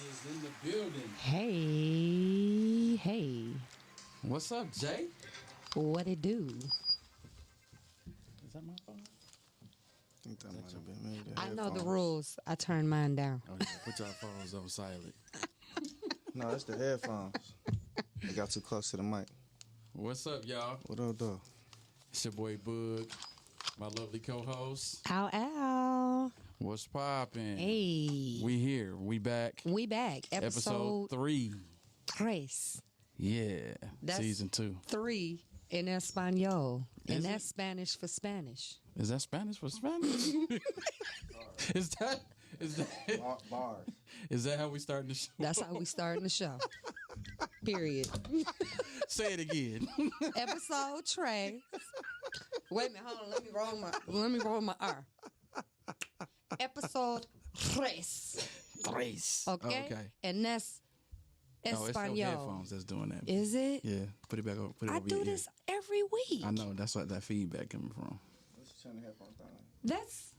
is in the building. Hey. What's up, Jay? What it do? Is that my phone? I think that might have been me. I know the rules. I turn mine down. Oh, yeah. Put your phones on silent. No, it's the headphones. They got too close to the mic. What's up, y'all? What up, though? It's your boy Boog, my lovely co-host. Ow. What's poppin'? Hey. We here. We back. Episode 3. 3. Yeah. That's Season 2. 3 in Espanol. Is And it? that's Spanish for Spanish. Is that Spanish for Spanish? Is that Bars. is that how we starting the show? That's how we starting the show. Period. Say it again. Episode 3. Wait a minute, hold on. Let me roll my R. Episode 3. Trace. Okay? And that's Oh, it's your Espanol. headphones that's doing that. Is it? Yeah. Put it back over. Put it I over do your ear. this every week. I know. That's what that feedback coming from. Let's turn the headphones down. That's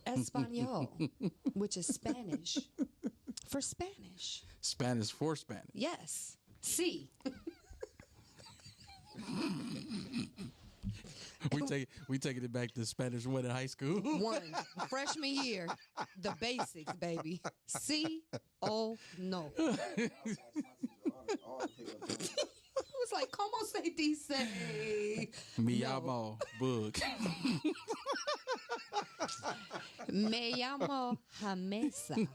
Espanol, which is Spanish for Spanish. Spanish for Spanish. Yes. C. We taking it back to Spanish 1 in high school. 1. Freshman year. The basics, baby. C. O. No. It was like, como se dice? Me No. llamo Boog. Me llamo Jamesa.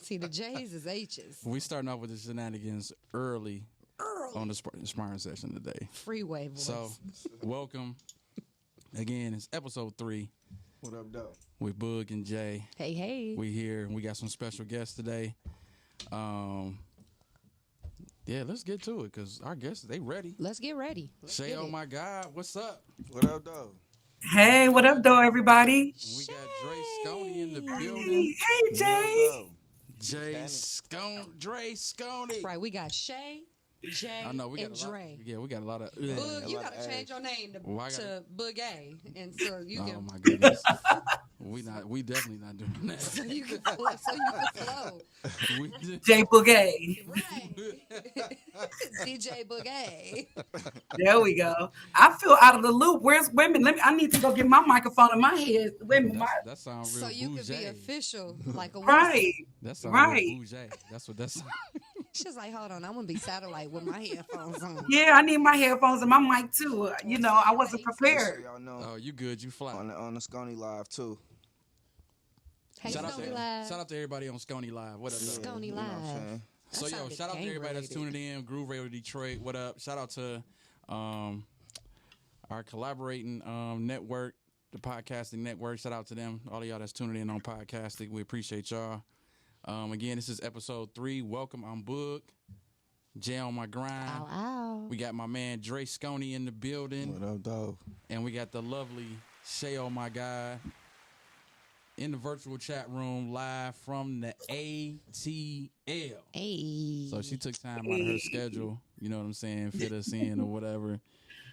See, the J's is H's. We starting off with the shenanigans early on the sparring session today. Freeway voice. So, welcome. Again, it's episode 3 What up, though? with Boog and Jay. Hey. We here. We got some special guests today. Yeah, let's get to it because our guests, they ready. Let's get ready. Shay, OMyGod, what's up? What up, though? Hey, what up, though, everybody? We got Drey Skonie in the building. Hey, Jay. Drey Skonie. Right, we got Shay, Jay, I know we got and a lot. Drey. Yeah, we got a lot of. Boog, you lot gotta of change your name to, Well, I gotta- to Boog A, and so you Oh can my goodness. We definitely not doing that. so you can flow. We just- Jay Bouquet. Right. DJ Boog A. There we go. I feel out of the loop. Where's women? I need to go get my microphone in my head. Women, that sounds real So you could be bougie. official like a right. That sounds Right. real bougie. That's what that's. She's like, hold on, I'm gonna be satellite with my headphones on. Yeah, I need my headphones and my mic too. You know, I wasn't So prepared. y'all know Oh, you good? You fly. on the Skonie Live, too. Hey, Shout Skonie out to everybody on Skonie Live. What up? Skonie though? Skonie You know what I'm Live. saying? That So yo, sounded shout out to gang everybody that's related. tuning in. Groove Radio Detroit. What up? Shout out to our collaborating network, the Podcasting Network. Shout out to them. All of y'all that's tuning in on Podcastic. We appreciate y'all. Again, this is episode 3. Welcome. I'm Boog. Jay on my grind. Ow. We got my man Drey Skonie in the building. What up, though? And we got the lovely Shay, OMyGod, in the virtual chat room live from the ATL. Hey. So she took time out of her schedule, you know what I'm saying, fit us in or whatever.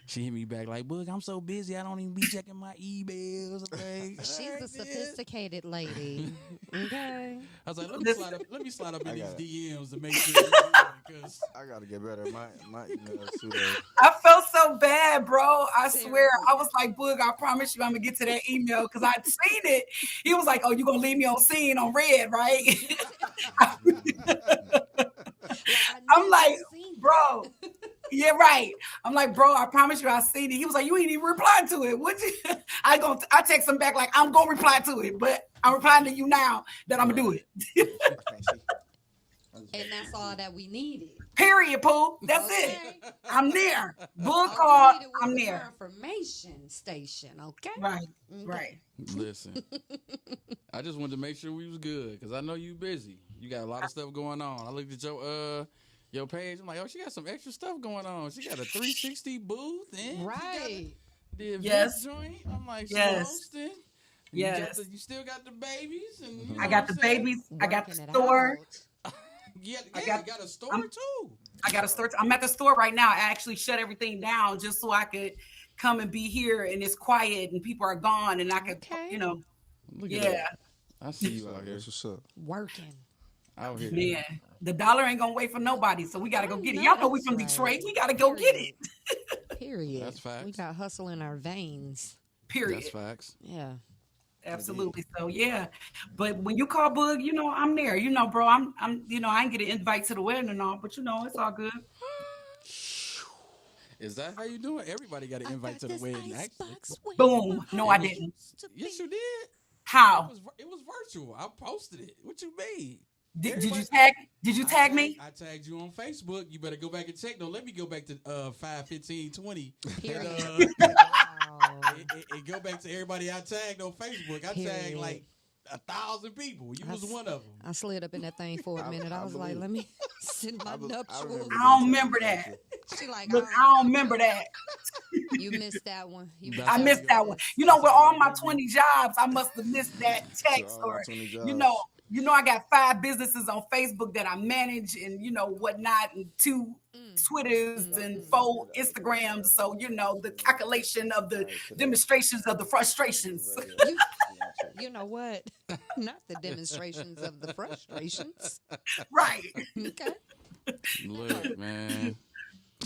She hit me back like, Boog, I'm so busy, I don't even be checking my emails. Like, She's a sophisticated lady. Okay. I was like, let me slide up in I these got it. DMs to make sure because I got to get better at my emails, too, though. I felt so bad, bro. I swear. I was like, Boog, I promise you I'm going to get to that email because I'd seen it. He was like, oh, you going to leave me on scene on red, right? I'm like, bro. Yeah, right. I'm like, bro, I promise you I seen it. He was like, you ain't even reply to it. Would you? I text him back like, I'm going to reply to it, but I'm replying to you now that I'm going to do it. I can't see. And that's all that we needed. Period, Pooh. That's Okay. it. I'm there. Book All we call. needed was I'm a there. Information station, okay? Right. Okay. Right. listen, I just wanted to make sure we was good because I know you busy. You got a lot of stuff going on. I looked at your page. I'm like, oh, she got some extra stuff going on. She got a 360 booth and Right. the event Yes. joint. I'm like, she Yes. hosting. Yes. You still got the babies. And you know I what got I'm the saying? babies. I got the Working it store. out. Yeah, I you got- got a store I'm- too. I got a store. I'm at the store right now. I actually shut everything down just so I could come and be here and it's quiet and people are gone and I could, Okay. you know, Look at yeah. that. I see you out here. That's what's up. Working. Out here. Man, the dollar ain't gonna wait for nobody, so we gotta go get it. Y'all know we from Detroit. We gotta go get it. Period. That's facts. We got hustle in our veins. Period. That's facts. Yeah. Absolutely. So yeah, but when you call Boog, you know I'm there. You know, bro, I'm you know I ain't get an invite to the wedding and all, but you know it's all good. Is that how you do it? Everybody got an invite to the wedding. Actually. Boom. No, I didn't. Yes, you did. How? It was virtual. I posted it. What you mean? Did you tag? Did you tag me? I tagged you on Facebook. You better go back and check. Don't let me go back to 5/15/20. Period. And go back to everybody I tagged on Facebook. I tagged like 1,000 people. You was one of them. I slid up in that thing for a minute. I was like, let me send my nuptials. I don't remember that. She like, Look, I don't remember that. You missed that one. I missed that one. You know, with all my 20 jobs, I must have missed that text. Or you know, I got 5 businesses on Facebook that I manage, and you know whatnot, and 2 Twitters and 4 Instagrams. So you know the calculation of the demonstrations of the frustrations. You know what? Not the demonstrations of the frustrations. Right. Okay. Look, man.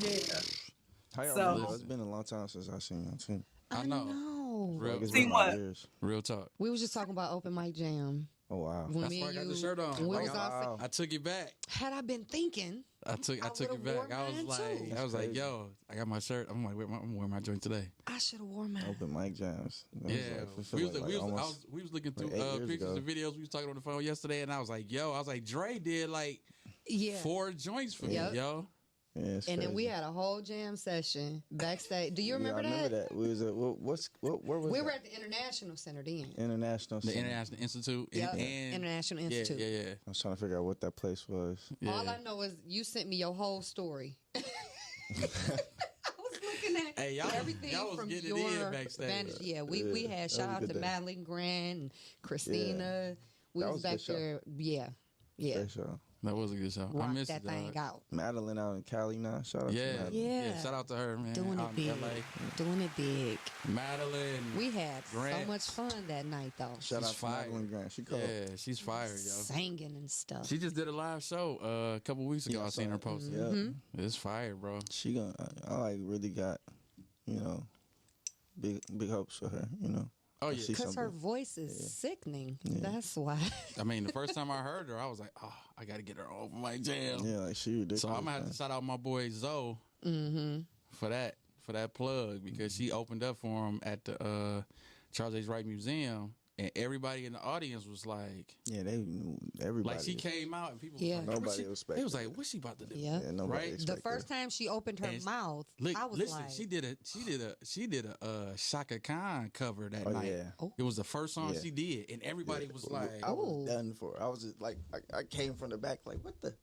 Yeah. How y'all So- know? It's been a long time since I seen y'all too. I know. Real, Like, it's See been what? like years. real talk. We was just talking about open mic jam. Oh wow. When That's me why I and got the you- shirt on. when we Like, was out- I took it back. Had I been thinking, I took it would've back. wore I was mine, like, too. I was like, Crazy. yo, I got my shirt. I'm like, I'm wearing my joint today. I should have worn mine. Open mic jams. That was Yeah, like, it feel we was, like we, was, almost- we was looking through like 8 years pictures ago. and videos. We was talking on the phone yesterday, and I was like, Drey did like Yeah. 4 joints for Yep. me, yo. Yeah, it's And then we crazy. had a whole jam session backstage. Do you remember yeah, I that? remember that. We was at where was We that? were at the International Center then. International. The Center. International Institute. Yep. And International yeah, Institute. yeah. I was trying to figure out what that place was. All I know is you sent me your whole story. I was looking at Hey, y'all was- everything y'all was from getting it your in backstage. vantage. Yeah, we Yeah, had that was shout a out good to day. Madeline Grant and Christina. We That was was a back good show. there. Yeah. Yeah. Great show. That was a good show. I Rock missed that it, thing dog. out. Madeline out in Cali now. Shout out to Yeah, Madeline. Yeah. Shout out to her, man. Doing out it big. in LA. Doing it big. Madeline. We had Grant. so much fun that night, though. Shout She's out to fire. Madeline Grant. She cold. Yeah, she's fire, yo. Singing and stuff. She just did a live show a couple weeks ago. Yeah, I I seen saw her it. post it. Yeah. Mm-hmm. It's fire, bro. She gonna. I like really got, you know, big hopes for her. You know. Oh I yeah. see Because her something. voice is sickening. Yeah. That's why. I mean, the first time I heard her, I was like, oh, I got to get her over my jam. Yeah, like she ridiculous. So I'm gonna have man. to shout out my boy Zoe Mm-hmm. for that plug because she opened up for him at the Charles H. Wright Museum, and everybody in the audience was like, Yeah, they knew everybody. like she came out and people Yeah. was like, Nobody what she, expected they was like, it. what's she about to do? Yeah. Yeah, nobody Right? The expected first time she opened her And mouth, Look, I was listen, like, she did a Shaka Khan cover that Oh night. yeah. oh, It was the first song Yeah. she did, and everybody was I like, was Ooh. done for. I was just like, I came from the back, like, what the?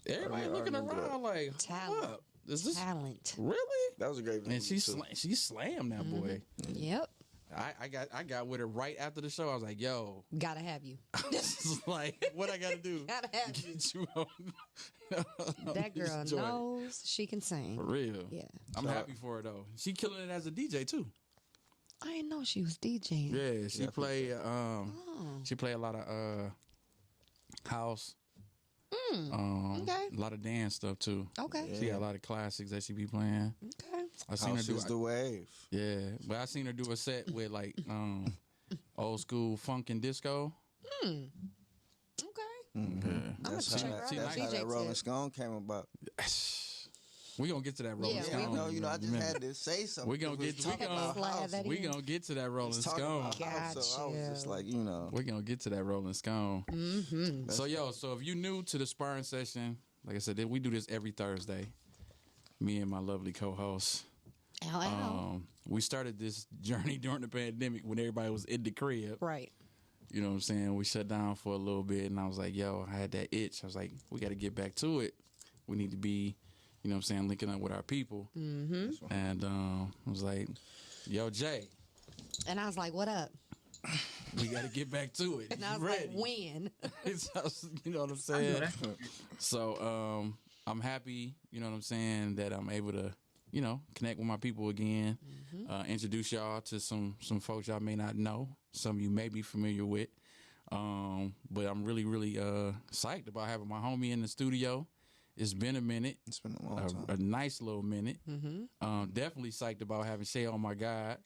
everybody I looking remember around like, Talent. hold up, is this talent. really? That was a great. And video, too. she slammed that boy. Yep. I got with her right after the show. I was like, yo, Gotta have you. like, what I gotta do? Gotta have you. Get you on That this girl joint. knows she can For sing. real. Yeah. I'm happy for her though. She killing it as a DJ too. I didn't know she was DJing. Yeah, she play Oh. she play a lot of house. okay. A lot of dance stuff too. Okay. She got a lot of classics that she be playing. Okay. I seen her House do is the wave. yeah, but I seen her do a set with like old school funk and disco. Okay. That's check how, her out. that's how DJ that Rolling tip. Stone came about. We gonna get to that Rolling Yeah, Stone. I in a just minute. had to say something. We gonna because get- was we talking gonna- about house. Slide that We in. gonna get to that Rolling Was talking Stone. about house, so I was just Gotcha. like, you know. We're gonna get to that Rolling Scone. Mm-hmm. So if you new to the sparring session, like I said, we do this every Thursday. Me and my lovely co-host. Ow, ow. We started this journey during the pandemic when everybody was in the crib. Right. You know what I'm saying? We shut down for a little bit, and I was like, yo, I had that itch. I was like, we got to get back to it. We need to be, you know what I'm saying, linking up with our people. Mm-hmm. And I was like, yo, Jay, And I was like, what up? we got to get back to it. And I was Ready. like, when? You know what I'm saying? So I'm happy, you know what I'm saying, that I'm able to, you know, connect with my people again, introduce y'all to some folks y'all may not know, some you may be familiar with. But I'm really, really psyched about having my homie in the studio. It's been a minute. It's been a long time. A nice little minute. Mm-hmm. Definitely psyched about having Shay on my God.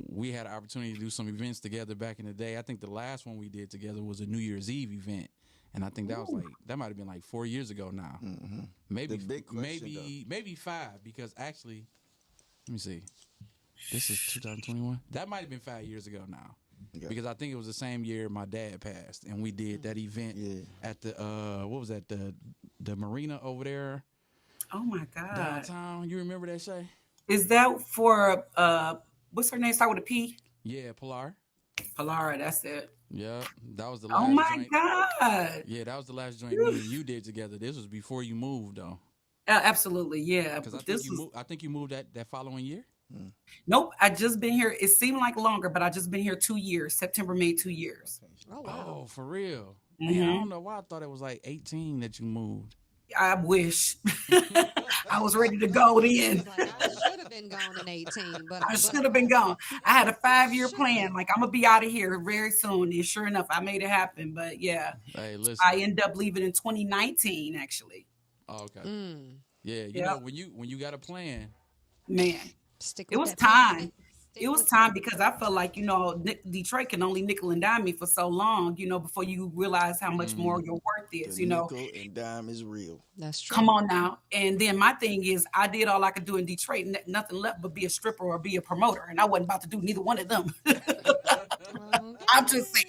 We had an opportunity to do some events together back in the day. I think the last one we did together was a New Year's Eve event. And I think that might have been like 4 years ago now. Mm-hmm. Maybe The big question, maybe 5, because actually, let me see. This is 2021. That might have been 5 years ago now. Yeah. Because I think it was the same year my dad passed, and we did that event at the what was that, the marina over there Oh my God. downtown. You remember that, Shay? Is that for what's her name? Start with a P? Yeah, Pilar. Pilara, that's it. Yeah, that was the last. Oh my joint. God. Yeah, that was the last joint me and you did together. This was before you moved, though. Absolutely, yeah. Because But I think you moved that following year. nope. I just been here. It seemed like longer, but I just been here 2 years. September made 2 years. Oh wow. Oh, for real? Man, I don't know why I thought it was like 18 that you moved. I wish I was ready to go then. Like, I should have been gone in 18, but I should have been gone. I had a 5-year plan. Like, I'm gonna be out of here very soon. And sure enough, I made it happen. But yeah, Hey, listen. I ended up leaving in 2019. Actually, Oh, okay. Mm. Yeah, you Yep. know when you got a plan. man, Stick it with was that plan. time. Stick It was with time because I felt like, Detroit can only nickel and dime me for so long, before you realize how much more your worth is, The nickel and dime is real. That's true. Come on now. And then my thing is, I did all I could do in Detroit, nothing left but be a stripper or be a promoter. And I wasn't about to do neither one of them. I'm just saying,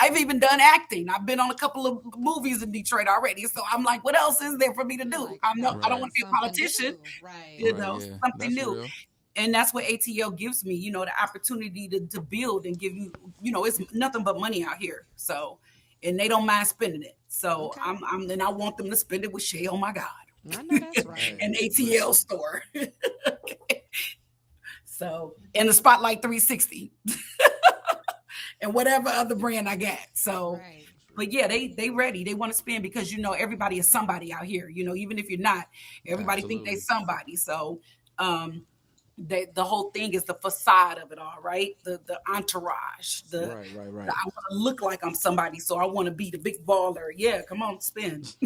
I've even done acting. I've been on a couple of movies in Detroit already. So I'm like, what else is there for me to do? Like, I don't want to be a something politician, new. Right. Yeah, something that's new. real. And that's what ATL gives me, the opportunity to build and give you, it's nothing but money out here. So, and they don't mind spending it. So Okay. and I want them to spend it with Shay. Oh my God. I know that's right. An ATL store. Okay. So, and the Spotlight 360 and whatever other brand I got. So, Right. but yeah, they ready. They want to spend because, everybody is somebody out here, even if you're not, everybody think they somebody. So, the whole thing is the facade of it all, right? The entourage. Right. I want to look like I'm somebody, so I want to be the big baller. Yeah, come on, spend.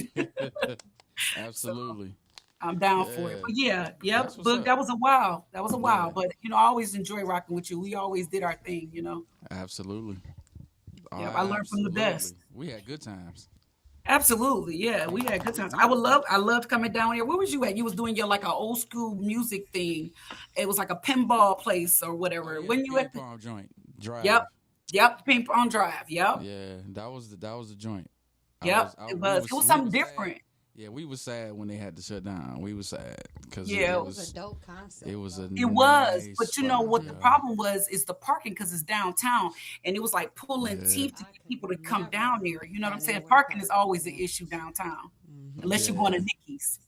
Absolutely. I'm down for it. But yeah, That's what's but up. that was a while. Yeah. But I always enjoy rocking with you. We always did our thing, Absolutely. Yeah, I learned from the best. We had good times. Absolutely, yeah, we had good times. I loved coming down here. Where was you at? You was doing your like an old school music thing. It was like a pinball place or whatever. Oh, yeah, When you at the ping-pong joint drive. Yep, ping pong drive. Yep, Yeah, that was the joint. yep. It was something sad. different. Yeah, we was sad when they had to shut down. We was sad because Yeah. It was a dope concept. It was a It was, nice but you know what the spot. problem was is the parking because it's downtown, and it was like pulling teeth to get people to come down there. You know what I'm saying? Parking is always an issue downtown, unless you're going to Nikki's.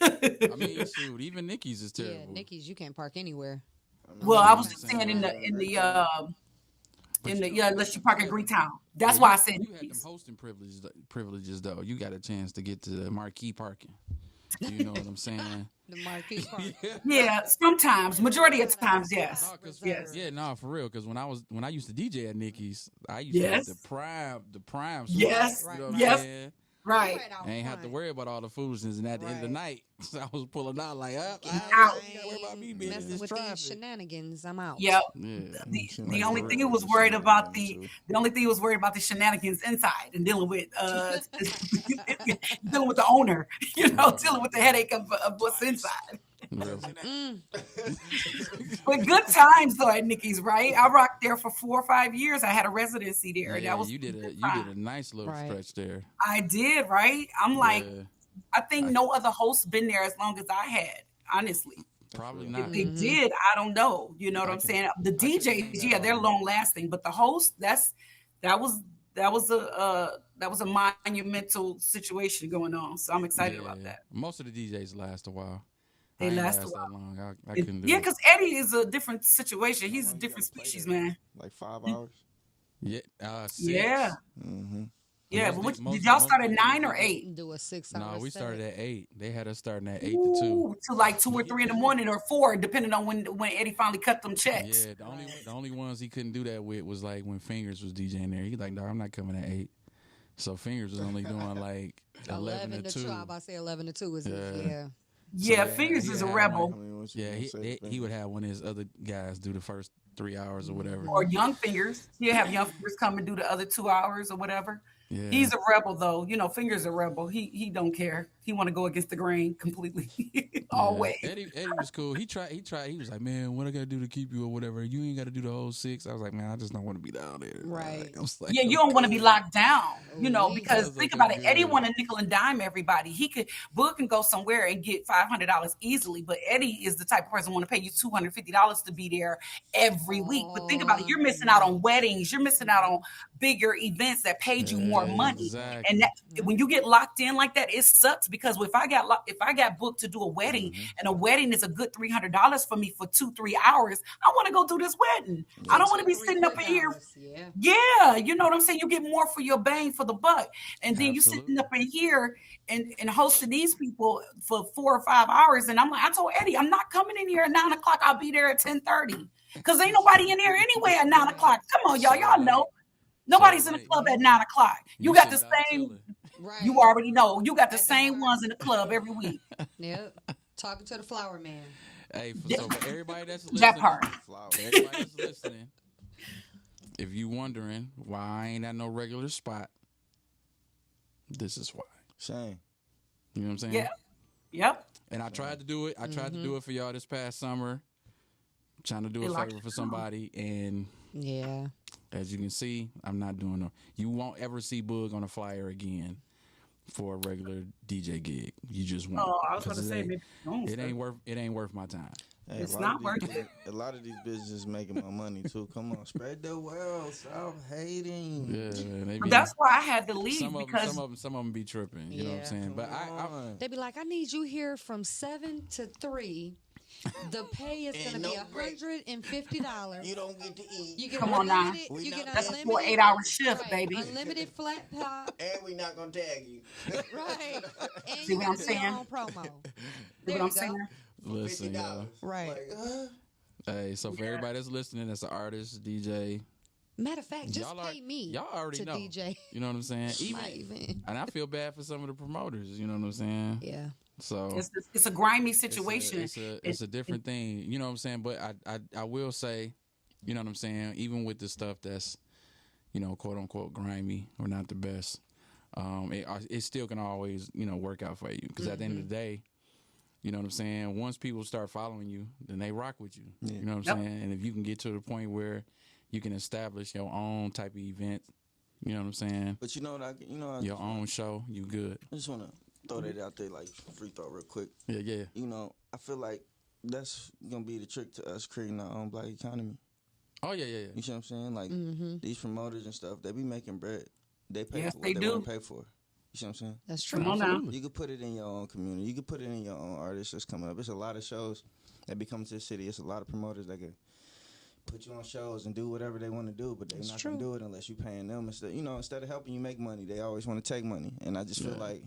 I mean, shoot, even Nikki's is Yeah, terrible. Nikki's, you can't park anywhere. Well, I was just saying in the unless you park at Greetown. That's why I said you had them Nikki's. hosting privileges though. You got a chance to get to the marquee parking. You know what I'm saying? The marquee park. Yeah, sometimes, majority of times, yes. No, 'cause- Yes. Yeah, no, for real. Because when I used to DJ at Nikki's, I used to Yes. have the prime. Yes. You know what I'm Yes. saying? Right. I ain't have to worry about all the foolishness, and at the end of the night, I was pulling out like, Out. I ain't gotta worry about me being in Messing this with traffic. these shenanigans, I'm out. Yep. Yeah. The only thing it was worried about the only thing it was worried about the shenanigans inside and dealing with dealing with the owner, dealing with the headache of what's inside. Real. But good times though at Nikki's, right? I rocked there for 4 or 5 years. I had a residency there. Yeah, That was you did good a time. nice little Right. stretch there. I did, right? I'm like, Yeah, I think no other host been there as long as I had, honestly. probably If not. If they did, I don't know. You know what I I'm can- saying? The can DJs, see yeah, that they're one. long lasting, but the host, that was a monumental situation going on. So I'm excited about that. Most of the DJs last a while. They I ain't last a that while. long. I couldn't do Yeah, it. because Eddie is a different situation. He's a long you different gotta play species, there? man. Like 5 hours. Yeah. 6. Yeah. Mm-hmm. Yeah, Most but D- most- did y'all most- start at 9 or 8? Do a 6 hour. No, we set. started at 8. They had us starting at 8 to 2. Ooh, to like 2 or 3 in the morning or 4, depending on when Eddie finally cut them checks. Yeah, the only ones he couldn't do that with was like when Fingers was DJing there. He's like, no, I'm not coming at 8. So Fingers was only doing like 11 to 2. I'm about to say 11 to 2 is Yeah. Yeah, So, Fingers he is a had rebel. what you Yeah, gonna say, he would have one of his other guys do the first 3 hours or whatever. Or Young Fingers. You have Young Fingers come and do the other 2 hours or whatever. Yeah. He's a rebel though. You know, Fingers a rebel. He don't care. He want to go against the grain completely. Always. Eddie was cool. He tried. He was like, man, what I gotta do to keep you or whatever. You ain't gotta do the whole 6. I was like, man, I just don't want to be down there. Right. I was like, Yeah, you don't want to be locked down, you know, Ooh, because sounds think like about it's it. Eddie good. want to nickel and dime everybody. Boog can go somewhere and get $500 easily, but Eddie is the type of person who want to pay you $250 to be there every week. But think about it, you're missing out on weddings, you're missing out on bigger events that paid you more money. Exactly. And that, when you get locked in like that, it sucks because if I got booked to do a wedding and a wedding is a good $300 for me for 2-3 hours, I want to go do this wedding. I don't want to be sitting up in here. Yeah, you know what I'm saying? You get more for your bang for the buck. And then you sitting up in here and hosting these people for 4 or 5 hours. And I'm like, I told Eddie, I'm not coming in here at 9 o'clock. I'll be there at 10:30. Because ain't nobody in here anyway at 9 o'clock. Come on, y'all. Y'all know. Nobody's in the club at 9 o'clock. You got the sit down same, chilling. Right. you already know. You got the same ones in the club every week. Yep. Talking to the flower man. Hey, so for everybody that's listening, That part. Flower. for everybody that's listening, if you wondering why I ain't at no regular spot, this is why. Shame. You know what I'm saying? Yeah. Yep. And I tried to do it. I tried to do it for y'all this past summer. Trying to do a like favor for somebody, and Yeah. as you can see, I'm not doing no. You won't ever see Boog on a flyer again for a regular DJ gig. You just won't. Oh, I was going to 'Cause say, it maybe it ain't worth my time. Hey, It's a lot not of worth these, A lot of these businesses making my money too. Come on, spread the wealth. Stop hating. Yeah, they be, But that's why I had to leave some of because them be tripping. You know what I'm Yeah. saying? But I They be like, I need you here from 7 to 3. The pay is going to be $150. You don't get to eat. You get Come on now. unlimited. You get not- that's a unlimited. full 8-hour shift, Right, baby. Unlimited flat top. And we not gonna tag you. Right. And See you what can I'm do saying? your own promo. See There what I'm you go. saying? listen, y'all. Right. Like, Hey, so for everybody that's listening, that's an artist, DJ. Matter of fact, just Y'all pay me Y'all already to know. DJ You know what I'm saying? my event. And I feel bad for some of the promoters. You know what I'm saying? Yeah. So It's a grimy situation. It's a different thing. You know what I'm saying? But I will say, you know what I'm saying? Even with the stuff that's, you know, quote unquote grimy or not the best, it still can always, you know, work out for you. Because at the end of the day, you know what I'm saying? Once people start following you, then they rock with you. Yeah. You know what I'm saying? And if you can get to the point where you can establish your own type of event, you know what I'm saying? but you know what Your own show, you good. I just wanna throw that out there like free throw real quick. Yeah. You know, I feel like that's gonna be the trick to us creating our own black economy. Oh yeah. You see what I'm saying? Like these promoters and stuff, they be making bread. They pay Yes, for what they they do. want to pay for. You see what I'm saying? That's true. Come on now. Absolutely. You could put it in your own community. You could put it in your own artists that's coming up. It's a lot of shows that be coming to the city. It's a lot of promoters that can put you on shows and do whatever they want to do, but they're That's not true. gonna do it unless you're paying them. Instead of helping you make money, they always want to take money. And I just feel like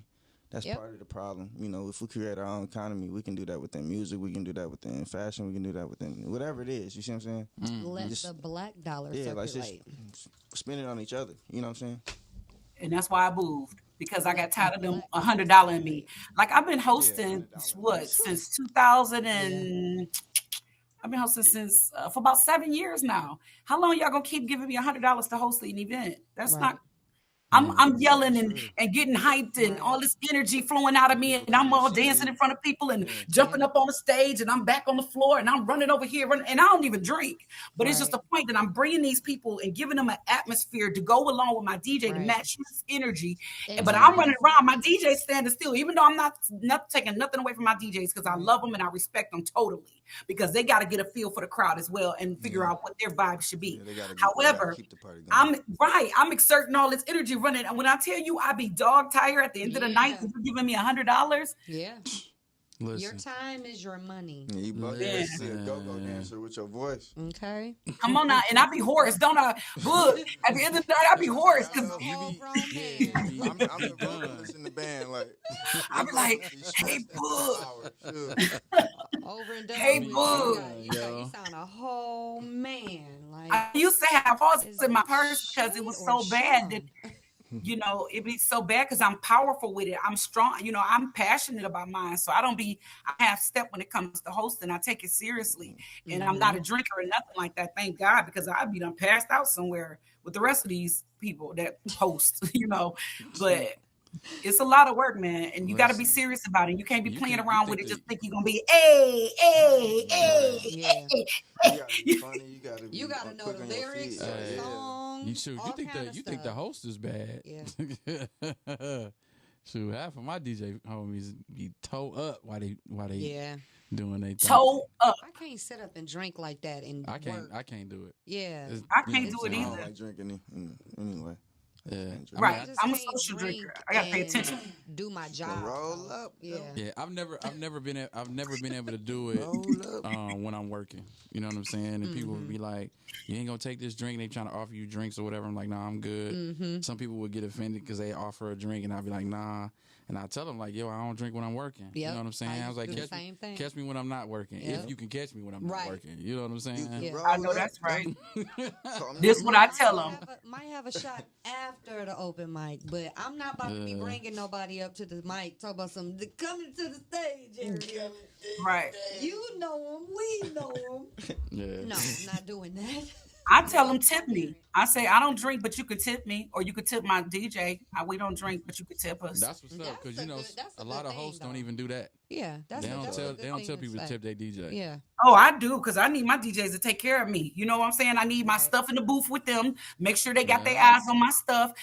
that's Yep. part of the problem. You know, if we create our own economy, we can do that within music. We can do that within fashion. We can do that within whatever it is. You see what I'm saying? Let Just- the black dollar Yeah, like circulate. just spend it on each other. You know what I'm saying? And that's why I moved because I got tired of them $100 in me. Like I've been hosting since 2000 and I've been hosting since for about 7 years now. How long y'all gonna keep giving me $100 to host an event? That's Right. not. I'm yelling and getting hyped and all this energy flowing out of me and I'm all dancing in front of people and jumping up on the stage and I'm back on the floor and I'm running over here and I don't even drink. But it's just the point that I'm bringing these people and giving them an atmosphere to go along with my DJ to Right. match his energy. Exactly. But I'm running around, my DJ standing still, even though I'm not taking nothing away from my DJs because I love them and I respect them totally because they got to get a feel for the crowd as well and figure out what their vibe should be. Yeah, they gotta However, keep the party going. I'm exerting all this energy running. And when I tell you I be dog tired at the end of the night, and you're giving me $100. Yeah. Listen. Your time is your money. Yeah, you about to be a go-go dancer with your voice. Okay. Come on now, and I be hoarse, don't I? Look, at the end of the night, I be hoarse because Whole grown man. I'm the vocalist in the band. Like, I be like, hey, Boog. Over and done. Hey, with. Boog. You sound a whole man. Like I used to have horses is in my it purse because Shay it was or so bad Sean? that, it'd be so bad because I'm powerful with it. I'm strong. I'm passionate about mine. So I have step when it comes to hosting. I take it seriously. And I'm not a drinker or nothing like that. Thank God, because I'd be done passed out somewhere with the rest of these people that host, But it's a lot of work, man. And you got to be serious about it. You can't be playing around with it. Just think you're going to be, hey. You gotta be funny. You gotta know the lyrics, the song. You think the host is bad? Yeah. Shoot, half of my DJ homies be toe up while they doing their thing. Toe up. I can't sit up and drink like that and I work. can't do it. Yeah. I can't do it I either. don't like drinking anyway. Yeah. Right. I just I'm a can't social drink drinker. I gotta pay and attention. Do my job. Roll up. Yeah. Yeah, I've never been able to do it when I'm working. You know what I'm saying? And people would be like, "You ain't gonna take this drink." They trying to offer you drinks or whatever. I'm like, "Nah, I'm good." Some people would get offended because they offer a drink, and I'd be like, "Nah." And I tell them like, "Yo, I don't drink when I'm working." You know what I'm saying? I was like, "Catch me when I'm not working. If you can catch me when I'm not working." You know what I'm saying? Yeah. I know that's right. This is what I tell them. Might have a shot after the open mic, but I'm not about to be bringing nobody up to the mic. Talk about some coming to the stage area. Right. You know him. We know him. Yeah. No, I'm not doing that. I tell them tip me. I say I don't drink, but you could tip me, or you could tip my DJ. We don't drink, but you could tip us. That's what's up, because that's a lot of hosts don't even do that. Yeah, They don't tell people to tip their DJ. Yeah. Oh, I do, because I need my DJs to take care of me. You know what I'm saying? I need my stuff in the booth with them. Make sure they got their eyes on my stuff.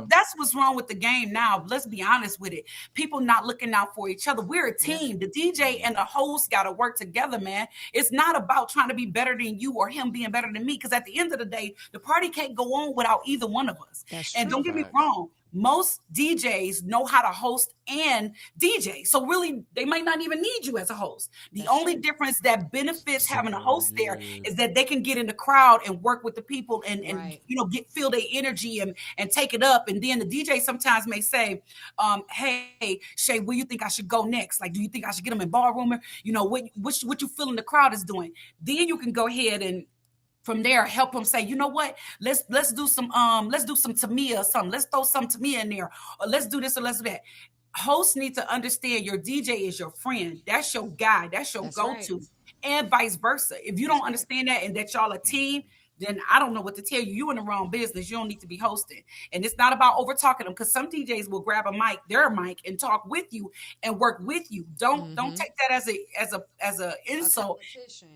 That's what's wrong with the game now. Let's be honest with it. People not looking out for each other. We're a team. The DJ and the host got to work together, man. It's not about trying to be better than you or him being better than me, because at the end of the day, the party can't go on without either one of us. And don't get me wrong. Most DJs know how to host and DJ. So really, they might not even need you as a host. The only difference that benefits having a host there is that they can get in the crowd and work with the people and feel their energy and take it up. And then the DJ sometimes may say, hey, Shay, where you think I should go next? Like, do you think I should get them in ballroom? What you feeling the crowd is doing? Then you can go ahead and from there, help them say, you know what? Let's do some Tamia or something. Let's throw some Tamia in there, or let's do this or let's do that. Hosts need to understand your DJ is your friend. That's your guy. That's your go-to, and vice versa. If you don't understand that and that y'all a team, then I don't know what to tell you. You in the wrong business. You don't need to be hosting. And it's not about over talking them, because some DJs will grab their mic, and talk with you and work with you. Don't take that as a insult.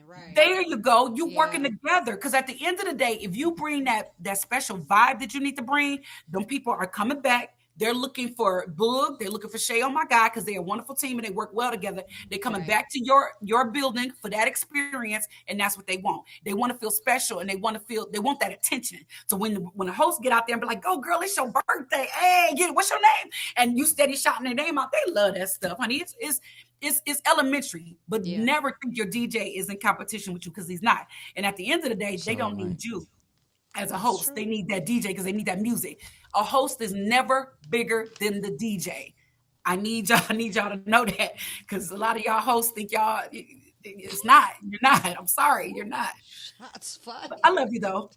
Right. There you go. You working together, because at the end of the day, if you bring that special vibe that you need to bring, them people are coming back. They're looking for Boog. They're looking for Shay, OMyGod, because they're a wonderful team and they work well together. They're coming back to your building for that experience, and that's what they want. They want to feel special, and they want that attention. So when the hosts get out there and be like, "Go, girl, it's your birthday. Hey, what's your name?" And you steady shouting their name out, they love that stuff, honey. It's elementary, but never think your DJ is in competition with you, because he's not. And at the end of the day, they don't need you as a host. They need that DJ because they need that music. A host is never bigger than the DJ. I need y'all to know that, because a lot of y'all hosts think y'all, it's not. You're not. I'm sorry, you're not. That's funny. But I love you though.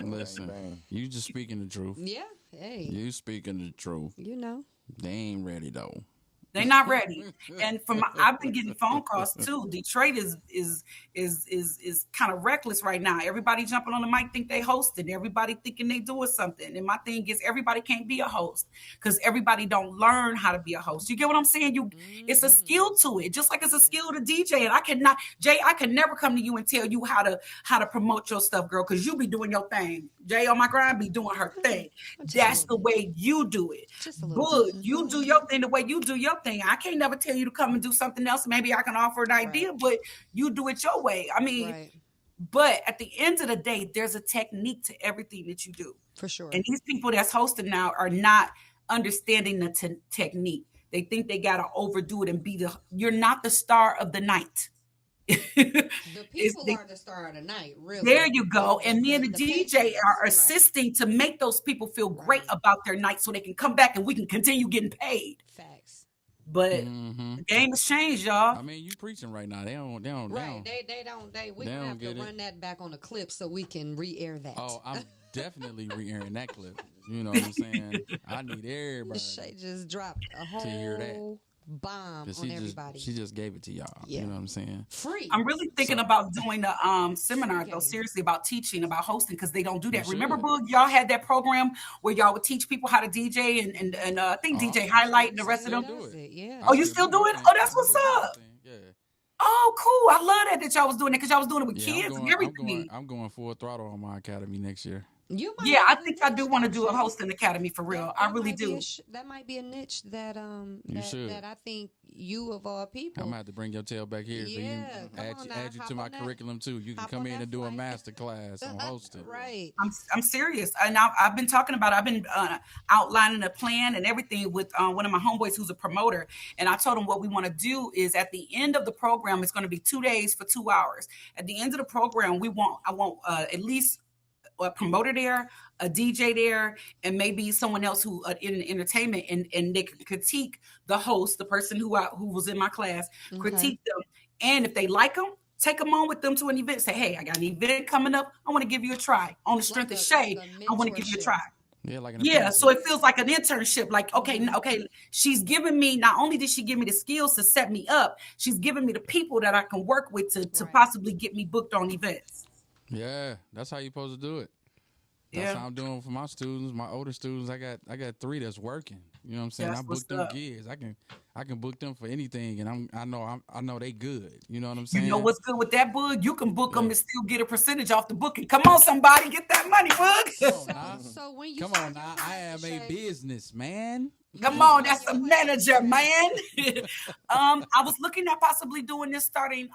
Listen, you just speaking the truth. Yeah. Hey. You speaking the truth. They ain't ready though. They're not ready. And I've been getting phone calls too. Detroit is kind of reckless right now. Everybody jumping on the mic think they hosting. Everybody thinking they doing something. And my thing is, everybody can't be a host, because everybody don't learn how to be a host. You get what I'm saying? It's a skill to it, just like it's a skill to DJ. And I can never come to you and tell you how to promote your stuff, girl, because you be doing your thing. Jay on my grind be doing her thing. That's the way you do it. Good. You do your thing the way you do your thing. I can't never tell you to come and do something else. Maybe I can offer an idea, but you do it your way. I mean, but at the end of the day, there's a technique to everything that you do. For sure. And these people that's hosting now are not understanding the technique. They think they gotta overdo it and you're not the star of the night. The people are the star of the night, really. There you go. And me and the DJ patrons, are assisting to make those people feel great about their night so they can come back and we can continue getting paid. Facts. But the game has changed, y'all. I mean, you preaching right now. They don't. Right. We're going to have to run that back on a clip so we can re-air that. Oh, I'm definitely re-airing that clip. You know what I'm saying? I need everybody. Shay just dropped a whole to hear that. bomb on everybody. She just gave it to y'all. Yeah. You know what I'm saying? Free. I'm really thinking about doing a seminar, though, seriously, about teaching, about hosting, because they don't do that. Remember, Boog, y'all had that program where y'all would teach people how to DJ and I think DJ Highlight and the rest of them? Yeah. Oh, you still do it? Oh, that's what's up. Yeah. Oh, cool. I love that y'all was doing it because y'all was doing it with kids and everything. I'm going full throttle on my academy next year. I think I do want to do a hosting academy for real. I really do. That might be a niche that that I think you of all people. I'm gonna have to bring your tail back here so you add you to my curriculum too. You can come in and do a master class on hosting. Right. I'm serious, and I've been talking about. I've been outlining a plan and everything with one of my homeboys who's a promoter, and I told him what we want to do is at the end of the program, it's going to be 2 days for 2 hours. At the end of the program, I want at least a promoter there, a DJ there, and maybe someone else who in entertainment, and they can critique the host, the person who was in my class, critique them, and if they like them, take them on with them to an event. Say, hey, I got an event coming up. I want to give you a try. On the strength of Shay, I want to give you a try. Yeah, so it feels like an internship. Like, okay, she's giving me, not only did she give me the skills to set me up, she's giving me the people that I can work with to possibly get me booked on events. Yeah, that's how you're supposed to do it. That's how I'm doing for my students, my older students. I got 3 that's working. You know what I'm saying? I book them gigs. I can book them for anything, and I know they good. You know what I'm saying? You know what's good with that, Boog? You can book them and still get a percentage off the booking. Come on, somebody, get that money, Boog. Come on now. I am a business man. Come on, that's a manager, man. I was looking at possibly doing this starting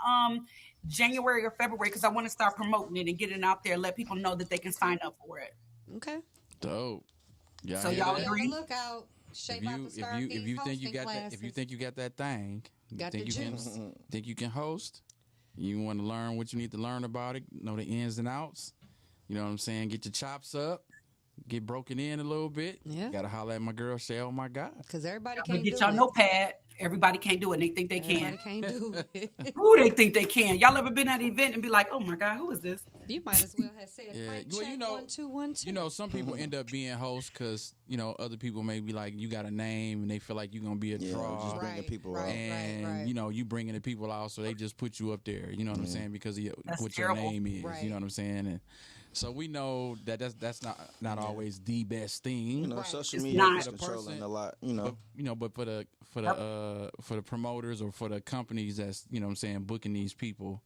January or February because I want to start promoting it and getting it out there, let people know that they can sign up for it. Okay. Dope. Yeah. So y'all agree? Look out. If you think you got that thing, think you can host, you want to learn what you need to learn about it, know the ins and outs. You know what I'm saying? Get your chops up. Get broken in a little bit. Yeah. Gotta holler at my girl Shay. Oh my God. Because everybody can't get y'all notepad. Everybody can't do it. They think they can. Everybody can't do it. Who they think they can? Y'all ever been at an event and be like, oh my God, who is this? You might as well have said, check 1 2 1 2. You know, some people end up being hosts because, you know, other people may be like, you got a name and they feel like you're going to be a draw. Just bringing people out. And, you know, you bringing the people out, so they just put you up there. You know what I'm saying? Because of what terrible. Your name is. Right. You know what I'm saying? And so we know that that's not always the best thing. You know, social media is controlling a lot. You know, but for the promoters or for the companies that's, you know what I'm saying, booking these people,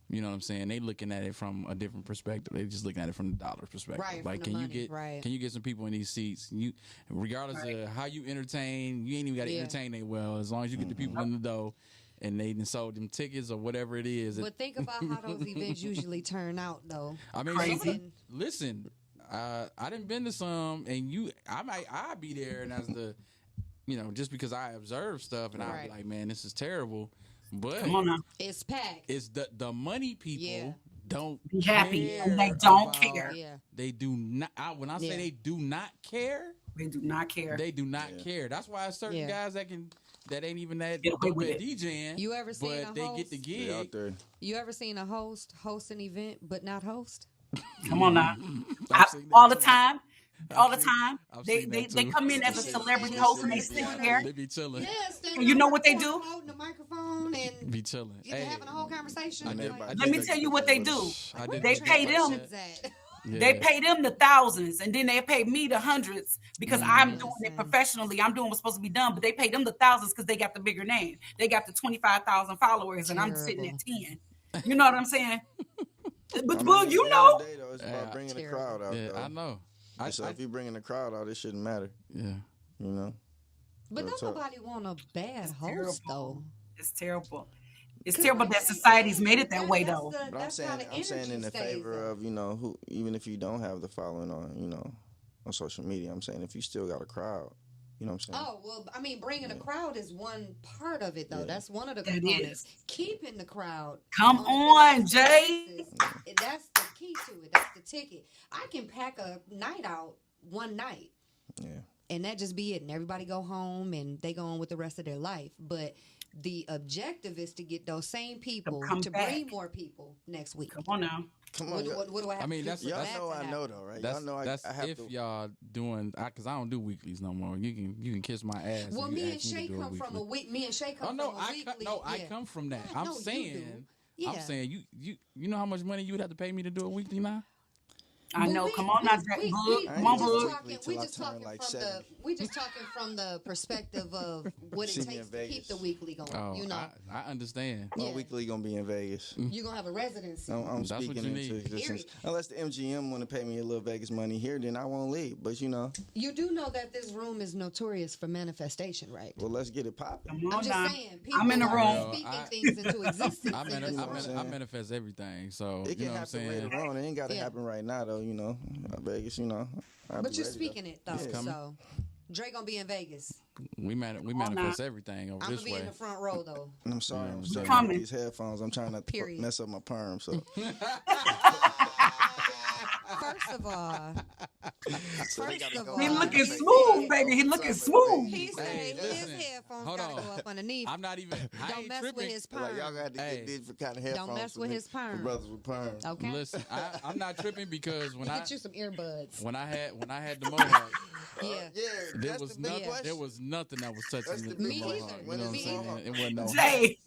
you know what I'm saying, they looking at it from a different perspective. They just looking at it from the dollar perspective. Right, like, can you get some people in these seats? You, regardless of how you entertain, you ain't even got to entertain they well, as long as you get the people in the dough. And they done sold them tickets or whatever it is. But think about how those events usually turn out, though. I mean, listen, I done been to some, and I'll be there, and as the, you know, just because I observe stuff, and I'll be like, man, this is terrible. But come on now, it's packed. It's the money people don't be happy, and they don't care. Yeah. They do not. When I say they do not care, they do not care. They do not care. That's why certain guys that ain't even that dope at DJing. You ever seen a host? They get the gig out there. You ever seen a host an event but not host? Come on now, all the time. All the time, they come in as a celebrity host and they sit there. They be chilling. Yes, and you know what they do? Holding the microphone and be chilling. Having a whole conversation. Let me tell you what they do. They pay them. They pay them the thousands, and then they pay me the hundreds because I'm doing it professionally. I'm doing what's supposed to be done, but they pay them the thousands because they got the bigger name. They got the 25,000 followers, and I'm sitting at 10. You know what I'm saying? But Boog, you know, it's about bringing the crowd out. Yeah, I know. So if you're bringing the crowd out, it shouldn't matter. Yeah, you know. But don't nobody want a bad host though. It's terrible. It's terrible that society's made it that way, though. But I'm saying in the favor of, you know, who, even if you don't have the following on, you know, on social media, I'm saying if you still got a crowd, You know what I'm saying? Oh, well, I mean, bringing a crowd is one part of it, though. Yeah. That's one of the That components. Keeping the crowd. Come a on, consistent Jay. basis, that's the key to it. That's the ticket. I can pack a night out one night. Yeah. And that just be it. And everybody go home and they go on with the rest of their life. But the objective is to get those same people come to back. bring more people next week. Come on now. Come on, What do I have I mean, to do that's- for y'all that know to I happen? know though, right? That's, Y'all know that's I have if to. y'all doing, because I don't do weeklies no more. You can kiss my ass. Well, if you me and ask me to Shay do come from a weekly. week. Me and Shay Oh come no, from a weekly. I yeah. come from that. I I'm know you saying, do. Yeah. I'm saying you know how much money you would have to pay me to do a weekly now? I know. Come on now, Boog. Come on, Boog. Till I turn like 70. We just talking from the perspective of what See it me in takes to keep Vegas. the weekly going. Oh, You know, I understand. My Yeah. weekly gonna be in Vegas. you're gonna have a residency. I'm That's what speaking you into need. existence. Period. Unless the MGM want to pay me a little Vegas money here, then I won't leave. But you know, You do know that this room is notorious for manifestation, right? well, let's get it popping. Come I'm on just now. saying, people I'm in the are room. speaking I- things into existence. I, in this You know what I'm room. saying? I manifest everything. So It you can know what I'm happen saying. later on. It ain't got to Yeah. happen right now, though. You know, Vegas. You know, I'll But be you're ready, speaking it though, It's coming. so Drey gonna be in Vegas. We manifest everything over I'm this gonna be way. in the front row though. And I'm sorry, I'm Yeah. struggling Coming. with these headphones. I'm trying not to Period. mess up my perm. So, First of all, so they gotta of go all, He out looking and say- smooth, baby. He looking smooth. he Hey, said listen. his headphones Hold gotta on. go up underneath. I'm not even. I Don't ain't mess tripping. with his Like, y'all perm. got to Hey. get different kind of headphones. mess for with me- his perm. For brothers with perm. Okay. Listen, I'm not tripping because when I Get you some earbuds. when I had the mohawk, Yeah. Yeah, there that's was the big nothing. question. There was nothing that was That's touching the the big mohawk. question. You know what I'm Me saying? either. It wasn't no. Jay,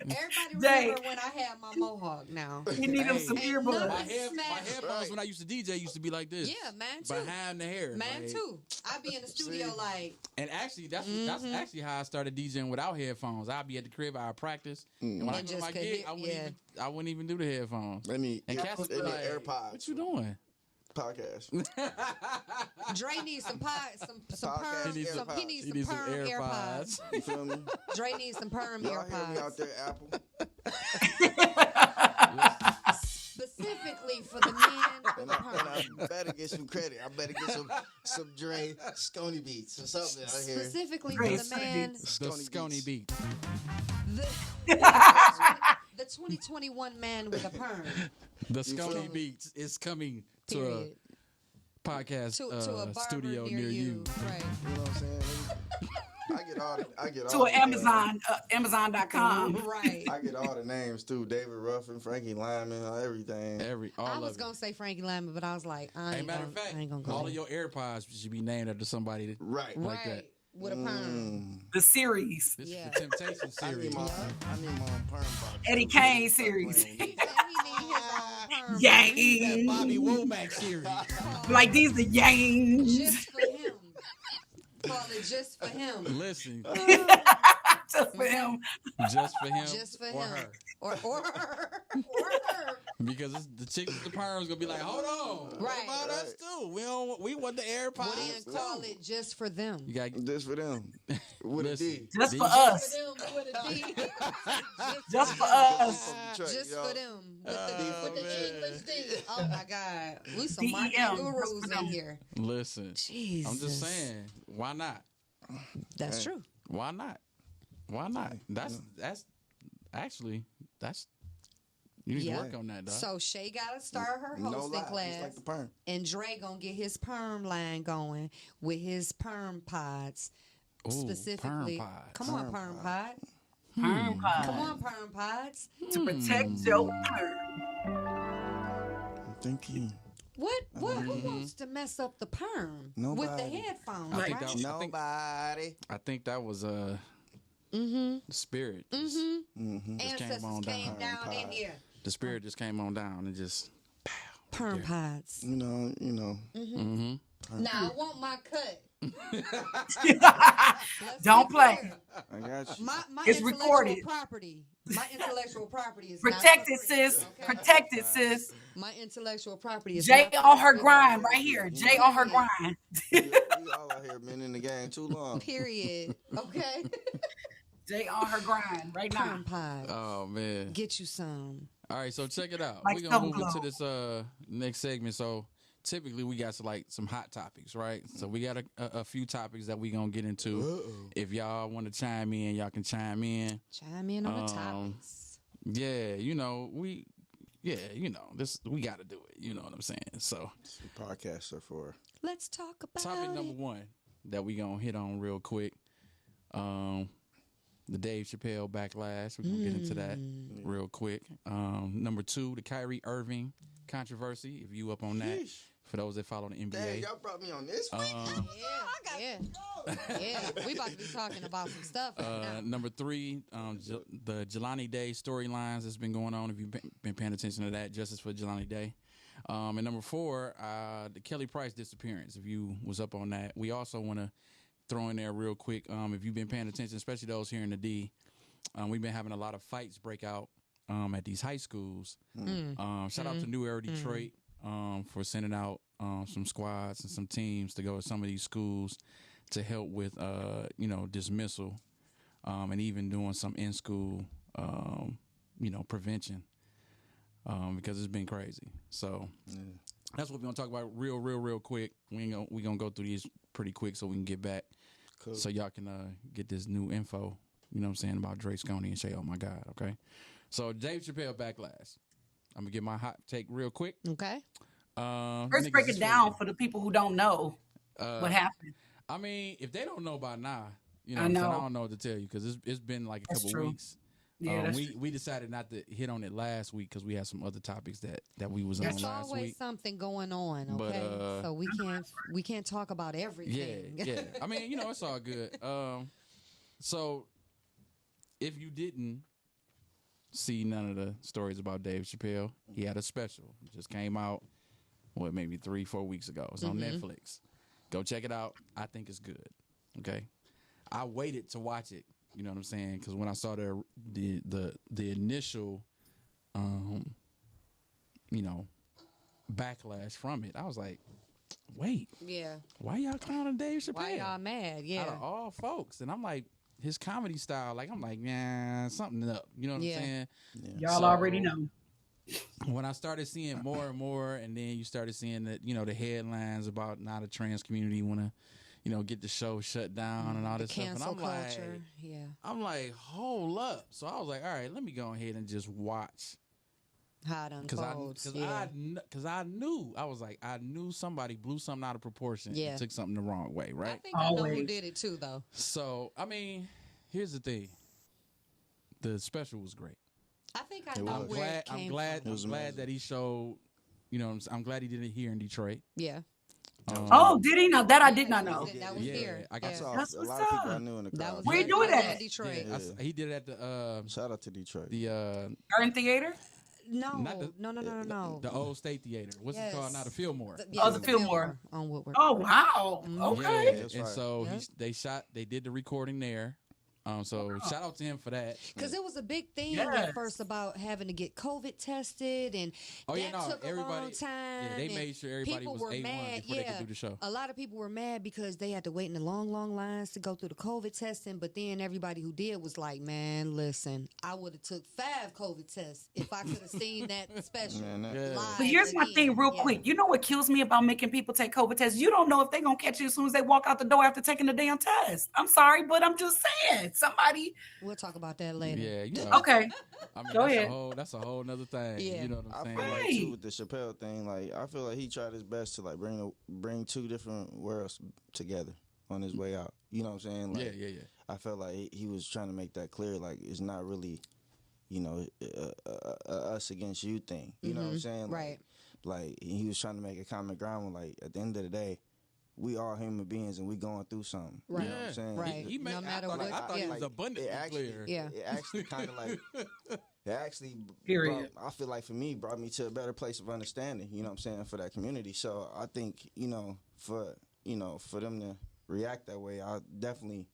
Everybody Jay. remember when I had my mohawk now. he need him Hey. some Ain't My, earbuds. nothing- my Smash. headphones Right. when I used to DJ used to be like this. Yeah, man too. Behind the hair. Man like- too. I be in the studio See? like And actually, that's actually how I started DJing without headphones. I'd be at the crib, I'd practice, and when I And go to my just gig, could hit- I wouldn't even do the headphones. They need, And they cats would be need like, AirPods. "What you doing?" Podcast. Dre needs some some Podcast perm. He needs Some, he needs He some needs some perm AirPods. You feel me? Dre needs some perm Y'all hear me out AirPods. there, Apple? Specifically for the men with And the I perm. better get some credit. I better get some Drey Skonie beats or something out here. Specifically Drey for the man, The Skonie Skonie beat. the 2021 man with a perm. The feel Skonie me? beats is coming to Period. a podcast To a barber studio near you. Right. You know what I'm saying? I get all To the, an Amazon, Amazon.com. Right. I get all the names too. David Ruffin, Frankie Lyman, everything. All I of was it. gonna say Frankie Lyman, but I was like, I Hey, ain't matter gonna, of fact, I ain't gonna go all there. of your AirPods should be named after somebody. Right. like right. that. With a perm. The series. This Yeah. is the Temptation I series. need my own perm box. Eddie Kane series. He said he need his own perm. Yang. Bobby Womack series. Like these the Yangs. Just for him. Call it just for him. Listen, Just for him. just for him, Just for or him. her. Or her. Or her. Because the chick with the perms gonna be like, hold on, Right. What about us too? We want the AirPods. What do you call it just for them? You got This for them. With a listen. D. Just for These- us. For them with a D. Just for us. Just for them. With the man. English D. Oh my God. We some DEM. marketing gurus in here. Listen, Jesus. I'm just saying, why not? That's true. Why not? Why not? That's actually you need Yeah. to work on that, dog. So Shay gotta start her No hosting lie, class. just like the perm. And Drey gonna get his perm line going with his perm pods. Ooh, Specifically. perm pods. Come on, Perm perm pod. pod. Perm pod. Come on, perm pods. To protect your perm. I'm thinking. Who wants to mess up the perm with the Nobody. headphones? I think right? that- Nobody. I think that was the spirit. Ancestors on came down. down in here. The spirit just came on down and just. Perm pods. You know. Now I want my cut. Don't be play. clear. I got you. My It's intellectual recorded. property. My intellectual property is Protect not it, for free, sis. okay? Protect it, sis. My intellectual property is Jay not on for her free. grind right here. Jay on her grind. We all out here been in the game too long. Period. Okay. Jay on her grind right now. Perm pod. Oh man! Get you some. All right, so check it out. Like We're gonna move Stone into Glow. this next segment. So typically we got some hot topics, right? So we got a few topics that we gonna get into. If y'all want to chime in, y'all can chime in. Chime in on the topics. Yeah, this we got to do it. You know what I'm saying? So That's what podcasts are for. Let's talk about topic number one that we gonna hit on real quick. The Dave Chappelle backlash. We're gonna get into that real quick. Number two, the Kyrie Irving controversy. If you up on that, for those that follow the NBA. Dang, y'all brought me on this week. Yeah, we about to be talking about some stuff right now. Number three, the Jelani Day storylines that's been going on. If you've been paying attention to that, justice for Jelani Day. And number four, the Kelly Price disappearance. If you was up on that, we also want to throw in there real quick. If you've been paying attention, especially those here in the D, we've been having a lot of fights break out at these high schools. Shout out to New Era Detroit for sending out some squads and some teams to go to some of these schools to help with dismissal and even doing some in school prevention because it's been crazy. So that's what we're gonna talk about real quick. We gonna go through these pretty quick so we can get back. Cool. So y'all can get this new info, you know what I'm saying, about Drey Skonie and Shay. Oh my God, okay? So Dave Chappelle backlash. I'm gonna get my hot take real quick. Okay. First, break it down for the people who don't know what happened. I mean, if they don't know by now, I don't know what to tell you because it's been like a couple weeks. Yeah, we decided not to hit on it last week because we had some other topics that we was on last week. There's always something going on, okay? But, so we can't talk about everything. Yeah. I mean, it's all good. So if you didn't see none of the stories about Dave Chappelle, he had a special. It just came out, maybe 3-4 weeks ago. It's on Netflix. Go check it out. I think it's good. Okay. I waited to watch it. You know what I'm saying? Because when I saw the initial, backlash from it, I was like, wait. Yeah. Why y'all clowning Dave Chappelle? Why y'all mad? Yeah. Out of all folks. And I'm like, his comedy style, something up. You know what I'm saying? Yeah. Y'all already know. When I started seeing more and more, and then you started seeing that, the headlines about now the trans community want to, get the show shut down and all this stuff. And I'm culture. I'm like, hold up. So I was like, all right, let me go ahead and just watch how it unfolds. Because I knew somebody blew something out of proportion and took something the wrong way, right? I think I know who did it too, though. So, I mean, here's the thing. The special was great. I think I know where it came from. I'm glad that he showed, I'm glad he did it here in Detroit. Yeah. Did he know? That I did not know. That was here. I saw a lot of people I knew in the crowd. Where you doing that? Detroit. Yeah. He did it at the shout out to Detroit. The Garden Theater? No. The old State Theater. What's it called now? The Fillmore. The Fillmore on Woodward. Oh wow. Okay. Yeah, and so they did the recording there. So shout out to him for that. Because it was a big thing at first about having to get COVID tested, and took a long time. Yeah, they made sure everybody was A1 before they could do the show. A lot of people were mad because they had to wait in the long lines to go through the COVID testing. But then everybody who did was like, "Man, listen, I would have took 5 COVID tests if I could have seen that special." Live but here's my thing, real quick. You know what kills me about making people take COVID tests? You don't know if they're gonna catch you as soon as they walk out the door after taking the damn test. I'm sorry, but I'm just saying. Somebody. We'll talk about that later. Yeah. Okay. I mean, go ahead. That's a whole nother thing. Yeah. You know what I'm saying? I feel like too with the Chappelle thing, I feel like he tried his best to bring two different worlds together on his way out. You know what I'm saying? Yeah. I felt like he was trying to make that clear. It's not really, us against you thing. You know what I'm saying? Right. He was trying to make a common ground. At the end of the day, we all human beings and we going through something. Right. You know what I'm saying? Right. He made, no matter I what. thought he was abundantly clear. Yeah. It actually kind of it actually I feel like for me brought me to a better place of understanding, you know what I'm saying, for that community. So I think, for them to react that way, I definitely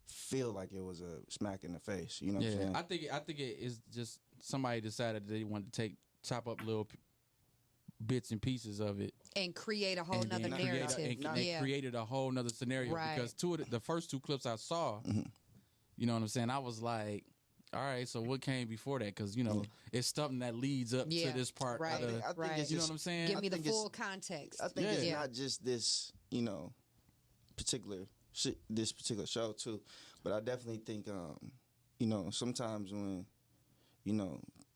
feel like it was a smack in the face. You know what I'm saying? I think it is just somebody decided that they wanted to chop up little bits and pieces of it and create a whole nother narrative. They created a whole nother scenario because the first 2 clips I saw, you know what I'm saying, I was like, all right, so what came before that? Because, it's something that leads up to this part. Right. I think it's you know what I'm saying? Give me the full context. I think it's not just this, this particular show too, but I definitely think, sometimes when,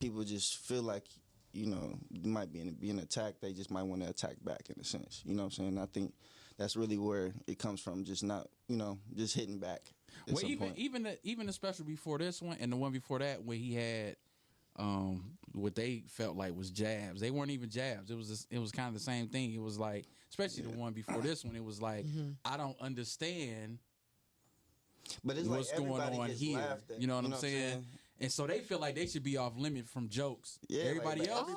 people just feel like, might be being attacked, they just might want to attack back in a sense. You know what I'm saying? I think that's really where it comes from, just not, just hitting back. Well, even the special before this one and the one before that, where he had what they felt like was jabs. They weren't even jabs. It was kind of the same thing. It was like, especially the one before this one, it was like, I don't understand but it's what's like going on here. At, you know what I'm saying? And so they feel like they should be off limit from jokes. Yeah, everybody else,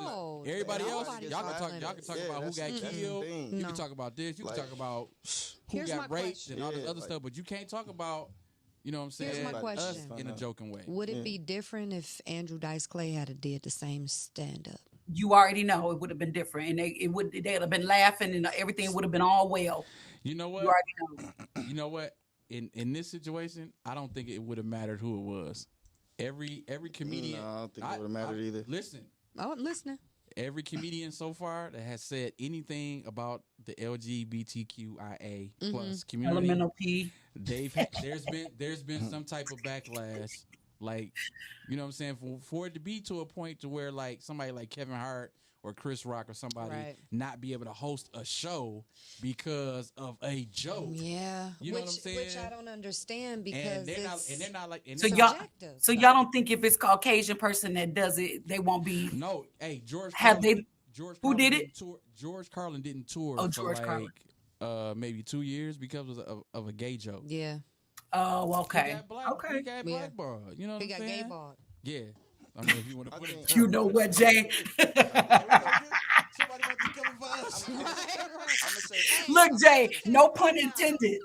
y'all can talk about who got killed. You can talk about this. You can talk about who got raped and all this other stuff. But you can't talk about, you know what I'm saying? Here's my question. Us in a joking way. Would it be different if Andrew Dice Clay had did the same stand up? You already know it would have been different, and they'd have been laughing, and everything would have been all well. You know what? You already know. You know what? In this situation, I don't think it would have mattered who it was. Every comedian. No, I don't think it would have mattered either. Listen. Oh, I'm listening. Every comedian so far that has said anything about the LGBTQIA plus community, Elemental P, there's been some type of backlash. Like, you know what I'm saying? For it to be to a point to where like somebody like Kevin Hart or Chris Rock or somebody not be able to host a show because of a joke. Yeah. You know what I'm saying? Which I don't understand because they're not like so y'all don't think if it's Caucasian person that does it, they won't be. No, hey, George who did it? George Carlin didn't tour George for like maybe 2 years because of a gay joke. Yeah. Oh, okay. He got blackballed. You know what I'm saying? He got gay balled. Yeah. I mean, if you want to put it. You know what, Jay? Somebody about to come for us. Look, Jay, no pun intended.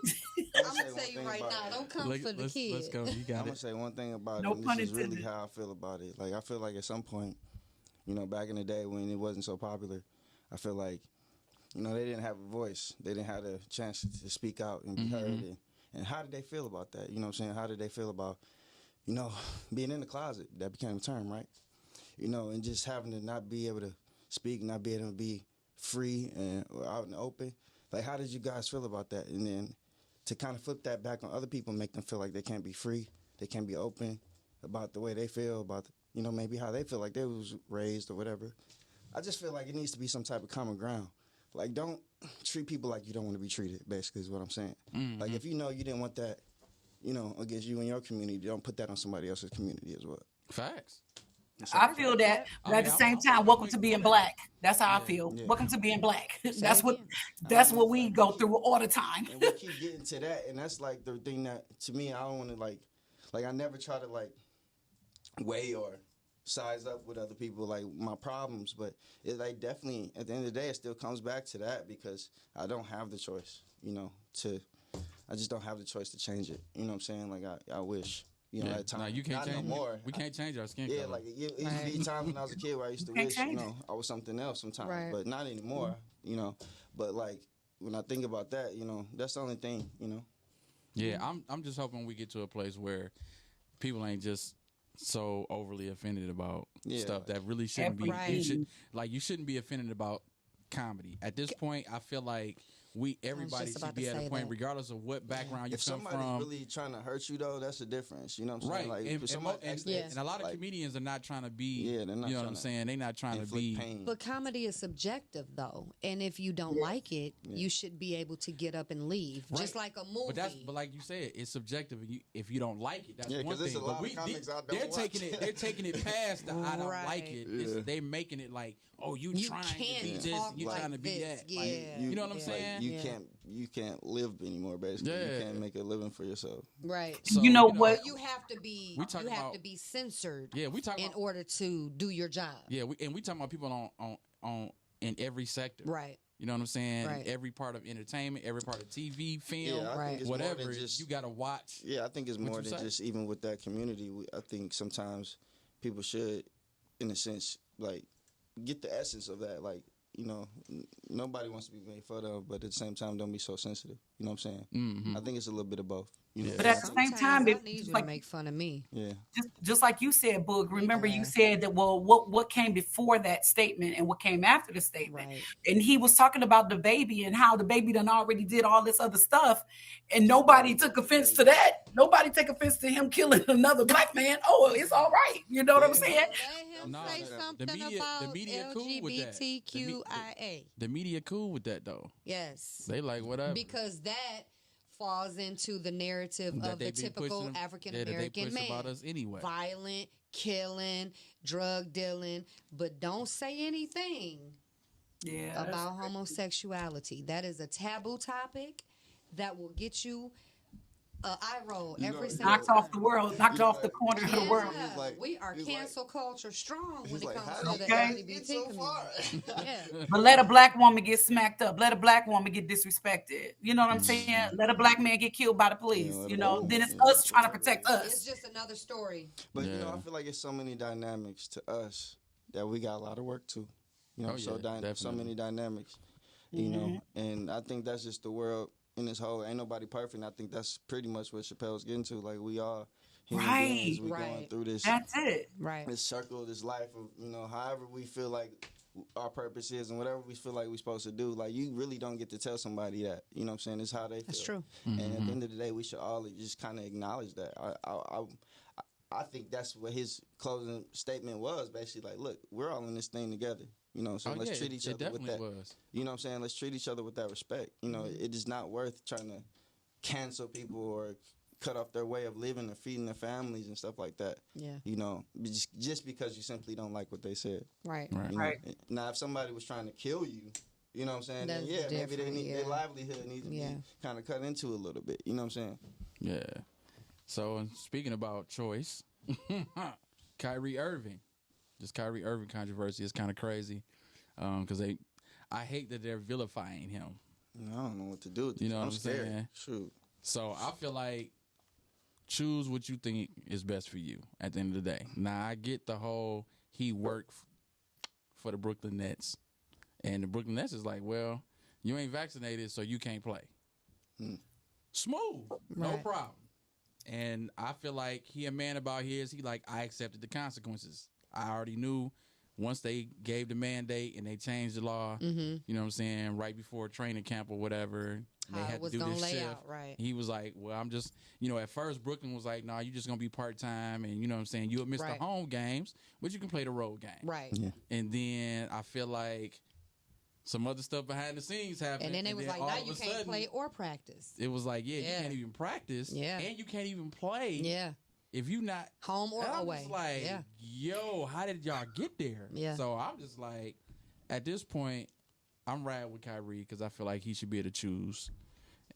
I'm going to tell you right now, don't come for the kids. Let's go. You got I'm going to say one thing about it, and this is really how I feel about it. Like, I feel like at some point, back in the day when it wasn't so popular, I feel like, they didn't have a voice. They didn't have a chance to speak out and be heard. And how did they feel about that? You know what I'm saying? How did they feel about, being in the closet? That became a term, right? And just having to not be able to speak, not be able to be free and out in the open. Like, how did you guys feel about that? And then to kind of flip that back on other people, make them feel like they can't be free, they can't be open about the way they feel, about, maybe how they feel like they was raised or whatever. I just feel like it needs to be some type of common ground. Like, don't treat people like you don't want to be treated, basically, is what I'm saying. Mm-hmm. Like, if you didn't want that, against you and your community, don't put that on somebody else's community as well. Facts. I feel that, but at the same time, welcome to being black. That's how I feel. Yeah. Welcome to being black. That's what we go through all the time. And we keep getting to that, and that's like the thing that, to me, I don't want to like I never try to like weigh or size up with other people like my problems, but it like definitely at the end of the day, it still comes back to that because I don't have the choice, I just don't have the choice to change it. You know what I'm saying? Like I wish. At times. No, you can't change no more. We can't change our skin color. Like it used to be times when I was a kid where I used to wish, I was something else sometimes, but not anymore, But like when I think about that, that's the only thing, Yeah, I'm just hoping we get to a place where people ain't just so overly offended about stuff that really shouldn't be. You shouldn't be offended about comedy. At this point, I feel like everybody should be at a point, regardless of what background you come from. If somebody's really trying to hurt you, though, that's the difference. You know what I'm saying? Right. And a lot of comedians are not trying to be, you know what I'm saying? They're not trying to be. Pain. But comedy is subjective, though. And if you don't like it, you should be able to get up and leave. Right. Just like a movie. But like you said, it's subjective. If you don't like it, that's one thing. But they're taking it past the I don't like it. They're making it like, oh, you trying to be this, you trying to be that. You know what I'm saying? You can't live anymore, basically. You can't make a living for yourself. Right. So, you know what? You have to be censored in order to do your job. Yeah, we talking about people on in every sector. Right. You know what I'm saying? Right. Every part of entertainment, every part of TV, film, whatever. You got to watch. Yeah, I think it's more than just even with that community. I think sometimes people should, in a sense, like, get the essence of that. Like, nobody wants to be made fun of, but at the same time, don't be so sensitive. You know what I'm saying? Mm-hmm. I think it's a little bit of both. You know, but at the same time, I need you to make fun of me. Yeah. Just like you said, Boog. Remember, you said that. Well, what came before that statement and what came after the statement? Right. And he was talking about the baby and how the baby done already did all this other stuff, and nobody took offense to that. Nobody took offense to him killing another black man. Oh, it's all right. You know what I'm saying? Let him say something about the media cool with that. LGBTQIA. The media cool with that though. Yes. They like whatever. Because that falls into the narrative of the typical African American man. About us anyway. Violent, killing, drug dealing, but don't say anything about homosexuality. That is a taboo topic that will get you eye roll every single knocked time. off the world, knocked off the corner of the world. We are cancel culture strong when it comes to the LGBT community. But let a black woman get smacked up. Let a black woman get disrespected. You know what I'm saying? Let a black man get killed by the police. Then it's us trying to protect us. It's just another story. But I feel like it's so many dynamics to us that we got a lot of work to. So many dynamics. You know, and I think that's just the world. In this whole, ain't nobody perfect. I think that's pretty much what Chappelle's getting to. Like, we all human beings. We going through this. That's it. This circle, this life of, however we feel like our purpose is and whatever we feel like we're supposed to do. Like, you really don't get to tell somebody that. You know what I'm saying? It's how they feel. That's true. And at the end of the day, we should all just kind of acknowledge that. I think that's what his closing statement was, basically. Like, look, we're all in this thing together. You know, so let's treat each other with that. You know what I'm saying? Let's treat each other with that respect. You know, it is not worth trying to cancel people or cut off their way of living or feeding their families and stuff like that. Yeah. You know, just because you simply don't like what they said. Right. Now, if somebody was trying to kill you, you know what I'm saying? Then, maybe they need their livelihood needs to be kind of cut into a little bit. You know what I'm saying? Yeah. So, speaking about choice, Kyrie Irving. This Kyrie Irving controversy is kind of crazy because I hate that they're vilifying him. I don't know what to do with this. You know what I'm scared. saying? Shoot. So I feel like choose what you think is best for you at the end of the day. Now, I get the whole he worked for the Brooklyn Nets. And the Brooklyn Nets is like, well, you ain't vaccinated, so you can't play. Smooth. No problem. And I feel like he a man about his. He like, I accepted the consequences. I already knew once they gave the mandate and they changed the law, you know what I'm saying, right before training camp or whatever, they had to do this shift. He was like, well, I'm just, at first Brooklyn was like, nah, you're just going to be part-time and, you know what I'm saying, you'll miss the home games, but you can play the road game. Right. Yeah. And then I feel like some other stuff behind the scenes happened. And then it was like, now you can't play or practice. It was like, you can't even practice. Yeah. And you can't even play. Yeah. If you not home or away. Just like, yo, how did y'all get there? Yeah. So I'm just like, at this point, I'm riding with Kyrie because I feel like he should be able to choose.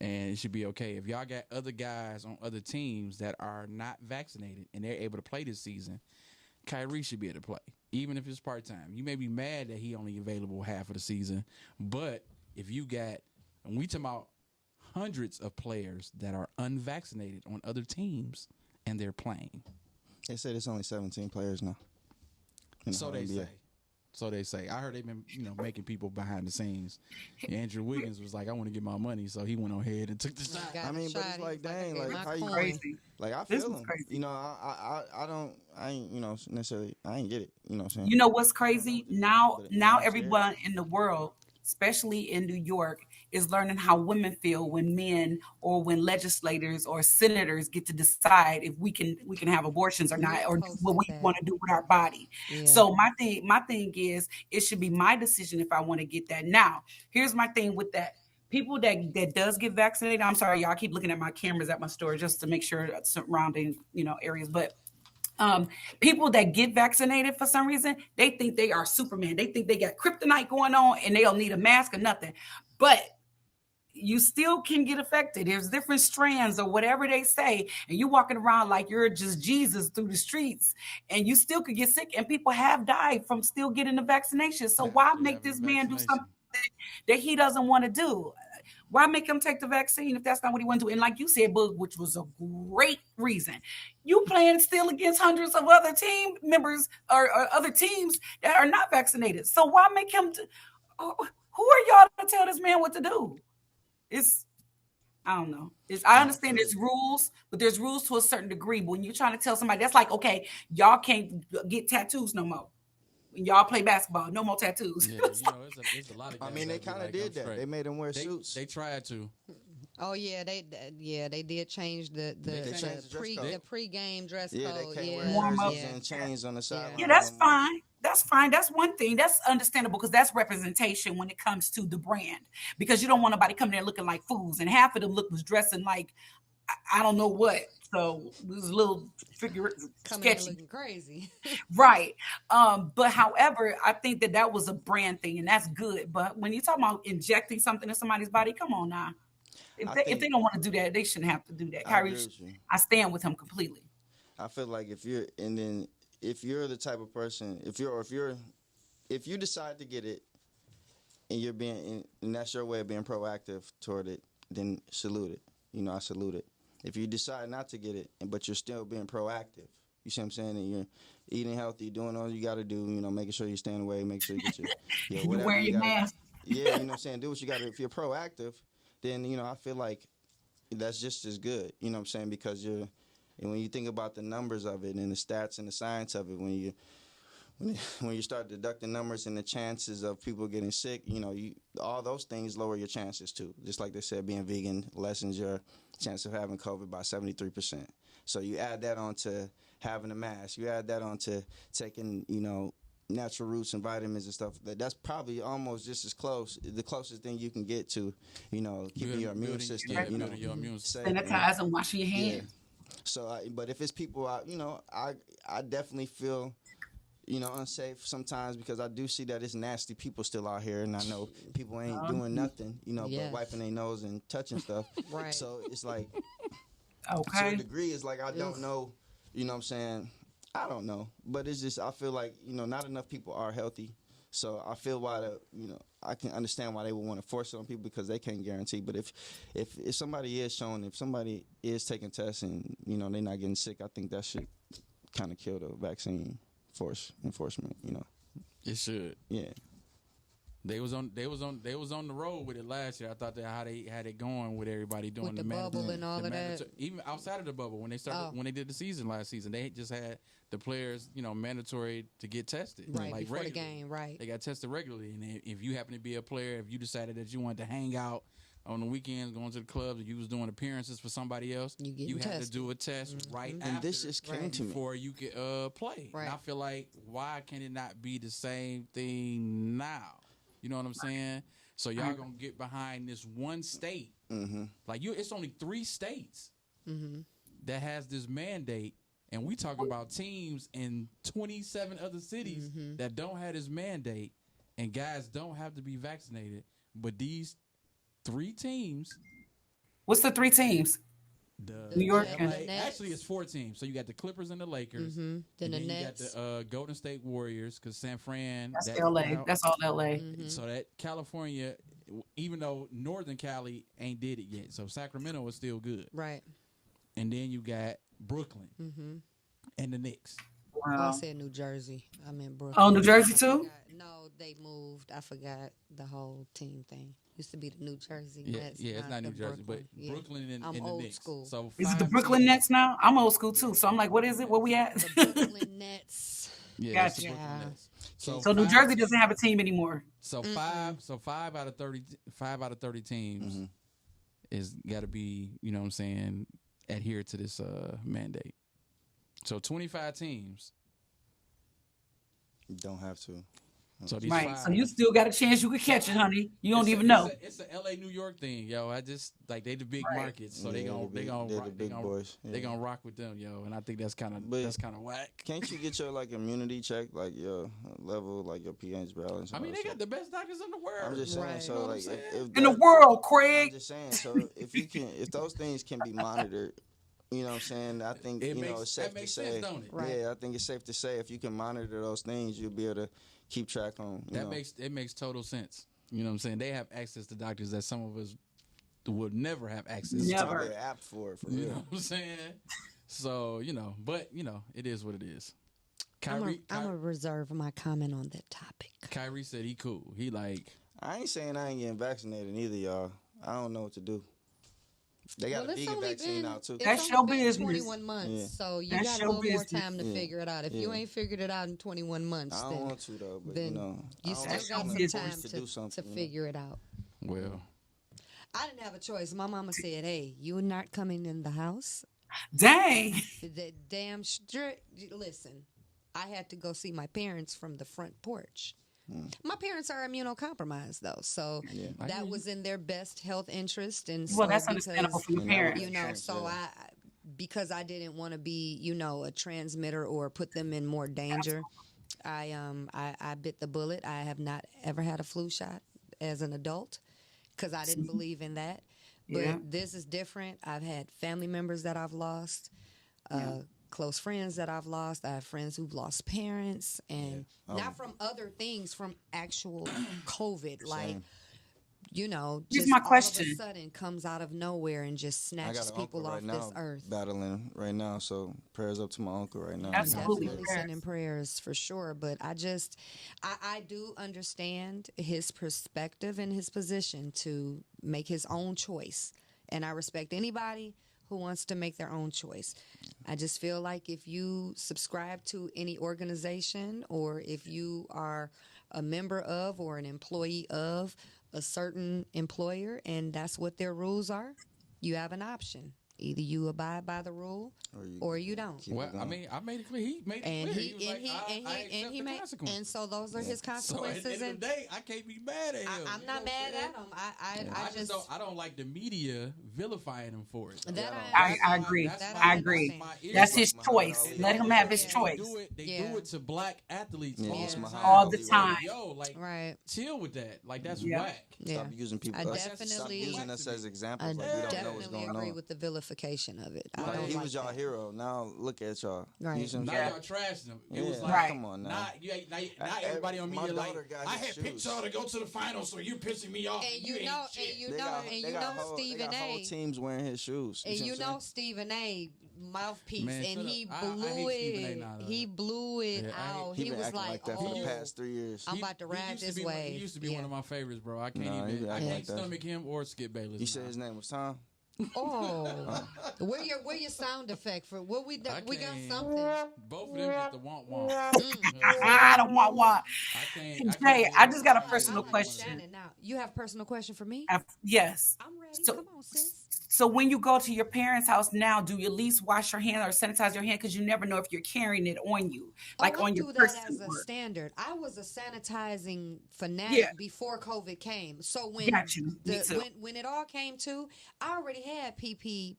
And it should be okay. If y'all got other guys on other teams that are not vaccinated and they're able to play this season, Kyrie should be able to play, even if it's part-time. You may be mad that he only available half of the season, but if you got, and we talking about hundreds of players that are unvaccinated on other teams and they're playing. They said it's only 17 players now. So they say. So they say. I heard they've been, making people behind the scenes. Andrew Wiggins was like, I want to get my money, so he went on ahead and took the shot. But it's like, dang, like how you crazy? Like I feel him. Crazy. I ain't necessarily, I ain't get it. You know what I'm saying? You know what's crazy? Now everyone in the world, especially in New York, is learning how women feel when men or when legislators or senators get to decide if we can have abortions or not, or what we want to do with our body. Yeah. So my thing is, it should be my decision if I want to get that. Now, here's my thing with that. People that does get vaccinated, I'm sorry, y'all, I keep looking at my cameras at my store just to make sure surrounding, areas, but people that get vaccinated for some reason, they think they are Superman. They think they got kryptonite going on and they don't need a mask or nothing. But you still can get affected. There's different strands or whatever they say, and you walking around like you're just Jesus through the streets, and you still could get sick, and people have died from still getting the vaccination. So why make this man do something that he doesn't want to do? Why make him take the vaccine if that's not what he want to do? And like you said, Boog, which was a great reason, you playing still against hundreds of other team members or other teams that are not vaccinated. So why make him who are y'all to tell this man what to do? I don't know. I understand there's rules, but there's rules to a certain degree. But when you're trying to tell somebody, that's like, okay, y'all can't get tattoos no more. When y'all play basketball, no more tattoos. Yeah, it's a lot of guys. I mean, they kind of did that. Straight. They made them wear suits. They tried to. Oh yeah, they did change the pre-game dress code. They can't wear jerseys and chains on the sideline. Yeah, that's fine. That's fine. That's one thing. That's understandable because that's representation when it comes to the brand. Because you don't want nobody coming there looking like fools, and half of them was dressing like I don't know what. So it was a little sketchy, looking crazy, right? But however, I think that was a brand thing, and that's good. But when you talk about injecting something in somebody's body, come on now. If they don't want to do that, they shouldn't have to do that. Kyrie, I stand with him completely. I feel like if you're the type of person, if you decide to get it, and that's your way of being proactive toward it, then salute it. I salute it. If you decide not to get it, but you're still being proactive, you see what I'm saying, and you're eating healthy, doing all you got to do, making sure you're staying away, make sure you get your you wearing your mask. Yeah, you know what I'm saying. Do what you got to. If you're proactive, then I feel like that's just as good. You know what I'm saying, because when you think about the numbers of it and the stats and the science of it, when you start deducting numbers and the chances of people getting sick, all those things lower your chances too. Just like they said, being vegan lessens your chance of having COVID by 73%. So you add that on to having a mask. You add that on to taking, natural roots and vitamins and stuff. That's probably almost just as close, the closest thing you can get to, keeping your immune system. Your immune system. Sanitize and washing your hands. Yeah. So, but if it's people out, I definitely feel unsafe sometimes because I do see that it's nasty people still out here, and I know people ain't doing nothing, but wiping their nose and touching stuff. Right. So it's like, okay, to a degree, it's like I don't know, what I'm saying. I don't know, but it's just I feel like not enough people are healthy, so I feel why I can understand why they would want to force it on people because they can't guarantee. But if somebody is showing, if somebody is taking tests and they're not getting sick, I think that should kind of kill the vaccine enforcement. It should. Yeah. They was on the road with it last year. I thought that how they had it going with everybody doing with the bubble and all of that. Even outside of the bubble, when they did the season last season, they just had the players, mandatory to get tested right before regularly. The game. Right, they got tested regularly, and if you happen to be a player, if you decided that you wanted to hang out on the weekends, going to the clubs, and you was doing appearances for somebody else, you had to do a test right after. And this just came to me before you could play. Right. And I feel like why can it not be the same thing now? You know what I'm saying? So y'all gonna get behind this one state. Mm-hmm. Like it's only 3 states that has this mandate, and we talking about teams in 27 other cities that don't have this mandate, and guys don't have to be vaccinated. But these 3 teams. What's the 3 teams? New York and actually it's 4 teams. So you got the Clippers and the Lakers. Then the Nets. You got the Golden State Warriors because San Fran. That's LA. That's all LA. So that California, even though Northern Cali ain't did it yet, so Sacramento is still good. Right. And then you got Brooklyn and the Knicks. Wow. I said New Jersey. I meant Brooklyn. Oh, New Jersey too? No, they moved. I forgot the whole team thing. Used to be the New Jersey Nets. Yeah, it's not New Jersey, but Brooklyn and I'm the old Knicks. School. So is it the Brooklyn Nets now? I'm old school too. So I'm like, what is it? Where we at? The Brooklyn Nets. Yeah, gotcha. the Brooklyn Nets. So New Jersey doesn't have a team anymore. So five out of 30 teams is got to be, you know what I'm saying, adhere to this mandate. So 25 teams don't have to. So these right. So you still got a chance you could catch it, honey. You don't even know. It's a LA New York thing, yo. I just like they the big markets, so they gonna rock with them, yo. And I think that's kind of whack. Can't you get your immunity check, like your level, like your pH balance? I mean, they got the best doctors in the world. I'm just saying, right. so like in the world, Craig. I'm just saying, so if those things can be monitored. You know what I'm saying? I think it's safe to say. Sense, don't it? Right. Yeah, I think it's safe to say if you can monitor those things, you'll be able to keep track on. It makes total sense. You know what I'm saying? They have access to doctors that some of us would never have access to. Never. An app for you real. know what I'm saying? So but it is what it is. Kyrie, I'm gonna reserve my comment on that topic. Kyrie said he cool. He like. I ain't saying I ain't getting vaccinated either, y'all. I don't know what to do. They got a vegan vaccine now too. That's your business. 21 months, so you got a little more time to figure it out. If you ain't figured it out in 21 months, I don't want to though. But then you still got some time to figure it out. Well, I didn't have a choice. My mama said, "Hey, you're not coming in the house." Dang. The damn strict. Listen, I had to go see my parents from the front porch. My parents are immunocompromised, though, so that was in their best health interest. And so that's understandable for your parents. You know, so because I didn't want to be, a transmitter or put them in more danger. I bit the bullet. I have not ever had a flu shot as an adult because I didn't believe in that. But this is different. I've had family members that I've lost. Close friends that I've lost. I have friends who've lost parents, and not from other things, from actual COVID. Like, just my all question. of a sudden comes out of nowhere and just snatches people off this earth. Battling right now, so prayers up to my uncle right now. Absolutely, definitely sending prayers for sure. But I do understand his perspective and his position to make his own choice, and I respect anybody who wants to make their own choice. I just feel like if you subscribe to any organization or if you are a member of or an employee of a certain employer and that's what their rules are, you have an option. Either you abide by the rule or you don't. Well, I mean, I made it clear. He made it clear. He made consequences. And so those are his consequences. So at the end of the day, I can't be mad at him. I'm not mad at him. I don't like the media vilifying him for it. I agree. I agree. That's his choice. Let him have his choice. They do it to black athletes all the time. Yo, like, chill with that. Like, that's whack. Stop using people. Stop using us as examples. I Like we don't know what's going on. agree with the vilification of it. He was y'all hero. Now look at y'all. Right. Now y'all trashing him. It was like, come on now. Not everybody on media like, I had shoes. picked y'all to go to the finals, so you're pissing me off. And you know Stephen A. Whole teams wearing his shoes. And Stephen A. mouthpiece, and he blew it. He blew it out. He was like that for the past 3 years. I'm about to ride this way. He used to be one of my favorites, bro. I can't stomach him or Skip Bayless. You said his name was Tom? Oh, where your sound effect for what we got something. Both of them get the want. I don't want. Jay, I just got a personal question. Now, you have a personal question for me? Yes. I'm ready. Come on, sis. So when you go to your parents' house now, do you at least wash your hand or sanitize your hand? Because you never know if you're carrying it on you, like on your person. I do that as a standard. I was a sanitizing fanatic before COVID came. So when when it all came to, I already had PPE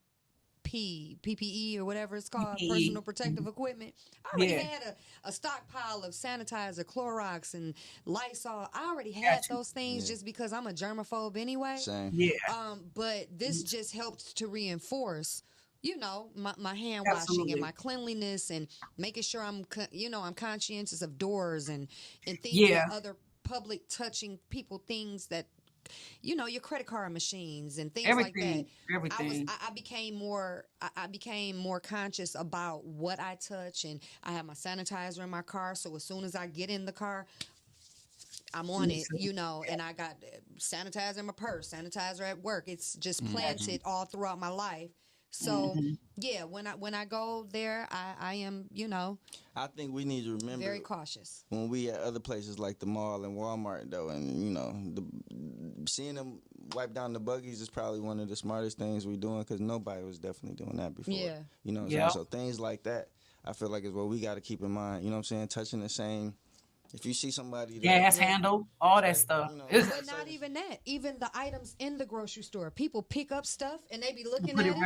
or whatever it's called, personal protective equipment. I already had a stockpile of sanitizer, Clorox, and Lysol. I already had those things just because I'm a germaphobe anyway. Same. Yeah. But this just helped to reinforce, my hand washing and my cleanliness and making sure I'm conscientious of doors and things that other public touching people, things that, your credit card machines and things like that. Everything. I became more conscious about what I touch, and I have my sanitizer in my car. So as soon as I get in the car, I'm on it, and I got sanitizer in my purse, sanitizer at work. It's just planted all throughout my life. So when I go there, I am, I think we need to remember very cautious when we at other places like the mall and Walmart though, and seeing them wipe down the buggies is probably one of the smartest things we're doing because nobody was definitely doing that before. Yeah, so things like that, I feel like is what we got to keep in mind. You know what I'm saying? Touching the same. If you see somebody gas handle, all that stuff. But not even that. Even the items in the grocery store. People pick up stuff and they be looking at it and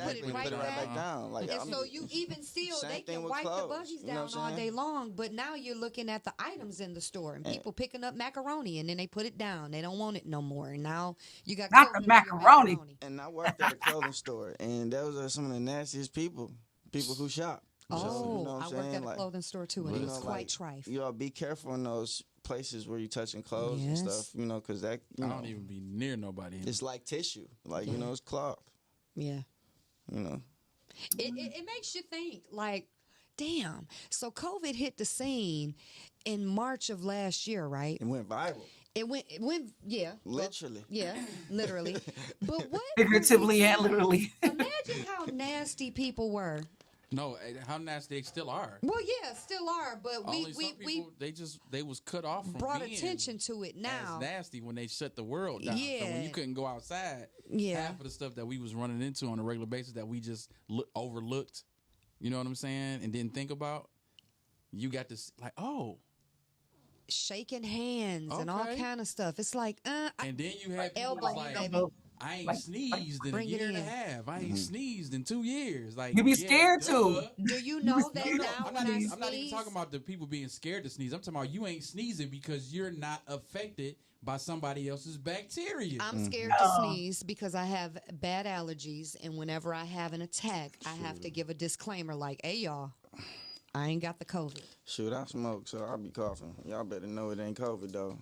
put it right back down. Like, and so you even still, they can wipe the buggies down all day long, but now you're looking at the items in the store and people picking up macaroni and then they put it down. They don't want it no more. And now you got not the macaroni. And I worked at a clothing store and those are some of the nastiest people who shop. Oh, so, I worked at a clothing store too, and it was quite trifle. Y'all be careful in those places where you're touching clothes and stuff, because that, I don't even be near nobody. It's like tissue, like, it's cloth. Yeah. It makes you think, like, damn. So COVID hit the scene in March of last year, right? It went viral. It went, yeah. Literally. Yeah, literally. But what? Figuratively and literally. Imagine how nasty people were. No, how nasty they still are. Well, yeah, still are, but Only some people, they was cut off from brought being attention to it now. as nasty when they shut the world down. Yeah. So when you couldn't go outside, half of the stuff that we was running into on a regular basis that we just overlooked, you know what I'm saying, and didn't think about, you got this like, oh. Shaking hands and all kind of stuff. It's like, and then you had people like, I ain't sneezed in a year and a half. I ain't sneezed in 2 years. Like you be scared too. Do you know that now? I'm not even talking about the people being scared to sneeze. I'm talking about you ain't sneezing because you're not affected by somebody else's bacteria. I'm scared to sneeze because I have bad allergies, and whenever I have an attack, I have to give a disclaimer like, "Hey, y'all, I ain't got the COVID." Shoot, I smoke, so I'll be coughing. Y'all better know it ain't COVID though.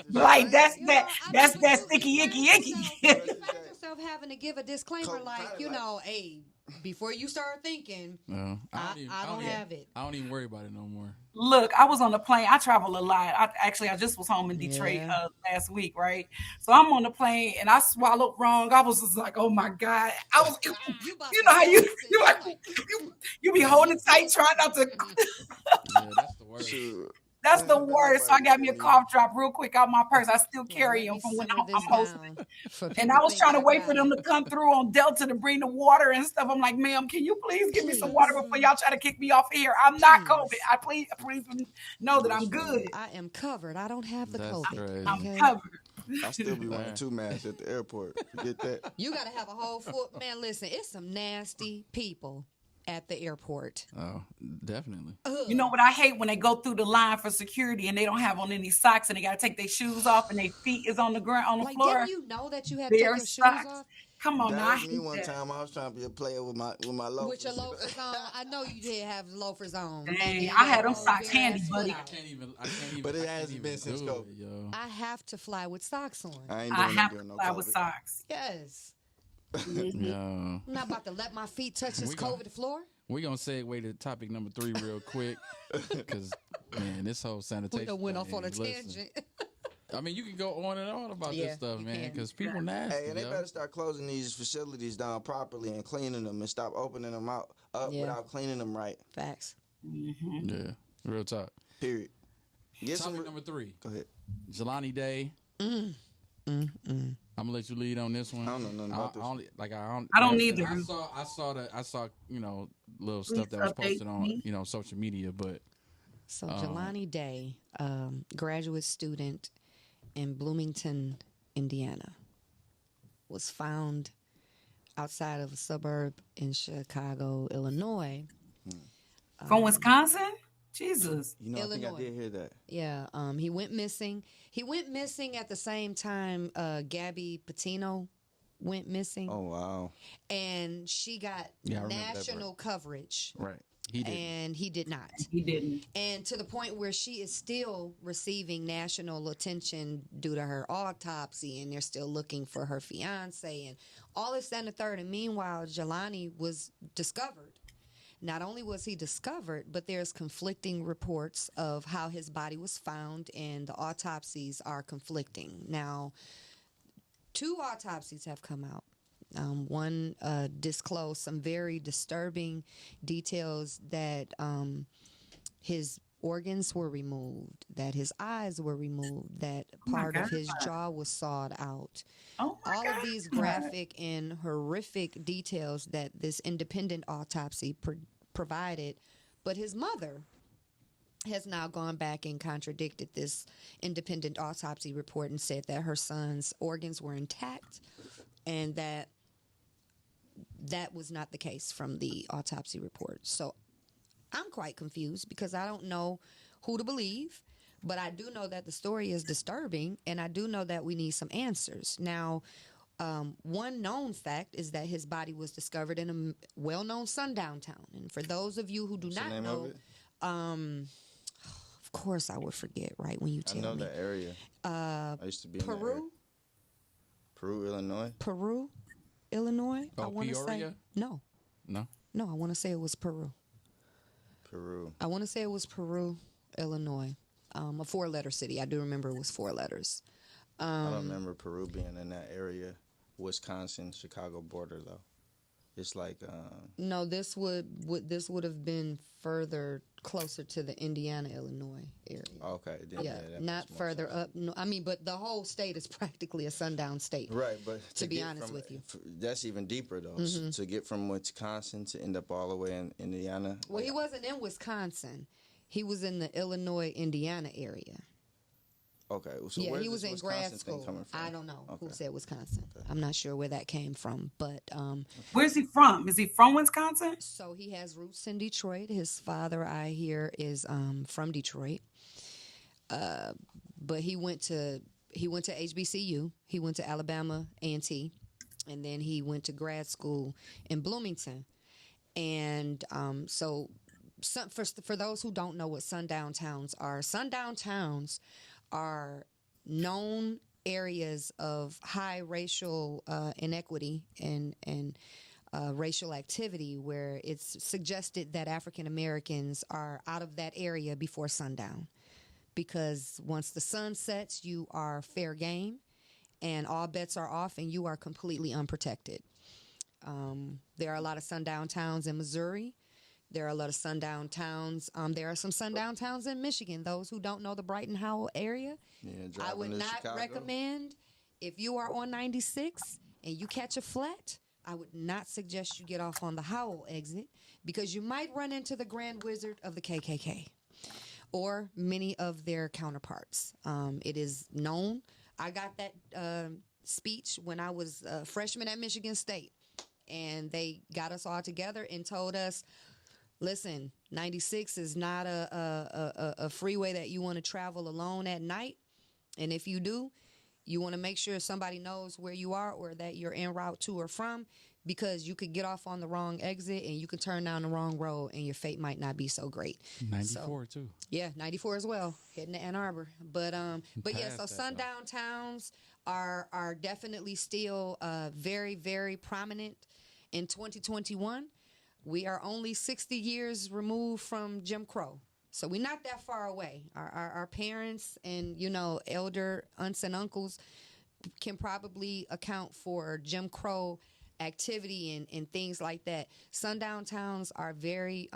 Like that's that sticky icky. You find yourself having to give a disclaimer like, you know, hey, before you start thinking, I don't have it. I don't even worry about it no more. Look, I was on the plane. I travel a lot. I just was home in Detroit last week, right? So I'm on the plane and I swallowed wrong. I was just like, oh my God. I was, you know how you be holding tight, trying not to. Yeah, that's the worst. That's the worst. So I got me a cough drop real quick out my purse. I still carry them from when I'm hosting. And I was trying to wait for them to come through on Delta to bring the water and stuff. I'm like, ma'am, can you please give me some water before y'all try to kick me off here? I'm not COVID. I please know that I'm good. I am covered. I don't have the COVID. Crazy. I'm covered. I still be wearing 2 masks at the airport. Forget that. You got to have a whole foot. Man, listen, it's some nasty people at the airport. Oh, definitely. You know what I hate when they go through the line for security and they don't have on any socks and they got to take their shoes off and their feet is on the ground on the floor. Didn't you know that you had to take your shoes off? Come on, that was me one time. I was trying to be a player with my loafers. With your loafers on. I know you did have loafers on. Dang, I had them socks handy, buddy. I can't even. But it hasn't been since COVID. Yo. I have to fly with socks on. I have to fly with socks. Yes. Yo. I'm not about to let my feet touch this COVID floor. We're going to segue to topic number 3 real quick because, man, this whole sanitation. We done went off on a listen. tangent. I mean, you can go on and on about this stuff, man, because people nasty. Hey, and they better start closing these facilities down properly and cleaning them and stop opening them up without cleaning them right. Facts. Mm-hmm. Yeah, real talk. Period. Topic number 3. Go ahead. Jelani Day. I'm gonna let you lead on this one. I don't know nothing about this. I don't either. I saw little stuff that was posted on social media, but so Jelani Day, graduate student in Bloomington, Indiana, was found outside of a suburb in Chicago, Illinois. From Wisconsin? Jesus. You know, Illinois. I think I did hear that. Yeah, he went missing. He went missing at the same time Gabby Petito went missing. Oh, wow. And she got national coverage. Right. He did. And he did not. He didn't. And to the point where she is still receiving national attention due to her autopsy, and they're still looking for her fiance and all this, that, and the third. And meanwhile, Jelani was discovered. Not only was he discovered, but there's conflicting reports of how his body was found, and the autopsies are conflicting. Now, 2 autopsies have come out. One disclosed some very disturbing details that his organs were removed, that his eyes were removed, that part of his jaw was sawed out. All of these graphic and horrific details that this independent autopsy provided, but his mother has now gone back and contradicted this independent autopsy report and said that her son's organs were intact and that was not the case from the autopsy report. So I'm quite confused because I don't know who to believe, but I do know that the story is disturbing, and I do know that we need some answers. Now, one known fact is that his body was discovered in a well-known sundown town. And for those of you who do not know, of course I would forget, right, when you tell me. I know that area. I used to be Peru? in that area. Peru, Illinois? Peru, Illinois? Oh, I want to say no. No? No, I want to say it was Peru. Peru. I want to say it was Peru, Illinois. A 4-letter city. I do remember it was 4 letters. I don't remember Peru being in that area, Wisconsin, Chicago border though. It's like no, this would have been further closer to the Indiana, Illinois area. Okay, yeah, not further sense. Up. No, I mean, but the whole state is practically a sundown state. Right, but to be honest with you, that's even deeper though. Mm-hmm. To get from Wisconsin to end up all the way in Indiana. Well, he wasn't in Wisconsin. He was in the Illinois, Indiana area. Okay, so yeah, where he was in Wisconsin grad school. Coming from? I don't know who said Wisconsin. Okay. I'm not sure where that came from, but where's he from? Is he from Wisconsin? So he has roots in Detroit. His father, I hear, is from Detroit. But he went to HBCU. He went to Alabama A&T, and then he went to grad school in Bloomington. And for those who don't know what sundown towns are known areas of high racial inequity and racial activity where it's suggested that African Americans are out of that area before sundown, because once the sun sets, you are fair game and all bets are off and you are completely unprotected. There are a lot of sundown towns in Missouri. There are a lot of sundown towns. There are some sundown towns in Michigan. Those who don't know the Brighton Howell area, I would not recommend, if you are on 96 and you catch a flat, I would not suggest you get off on the Howell exit, because you might run into the Grand Wizard of the KKK or many of their counterparts. It is known. I got that speech when I was a freshman at Michigan State, and they got us all together and told us, listen, 96 is not a freeway that you want to travel alone at night. And if you do, you want to make sure somebody knows where you are or that you're en route to or from, because you could get off on the wrong exit and you could turn down the wrong road and your fate might not be so great. 94 too. Yeah, 94 as well, heading to Ann Arbor. But yeah, so sundown towns are definitely still very, very prominent in 2021. We are only 60 years removed from Jim Crow. So we're not that far away. Our parents and, elder aunts and uncles can probably account for Jim Crow activity and things like that. Sundown towns are very,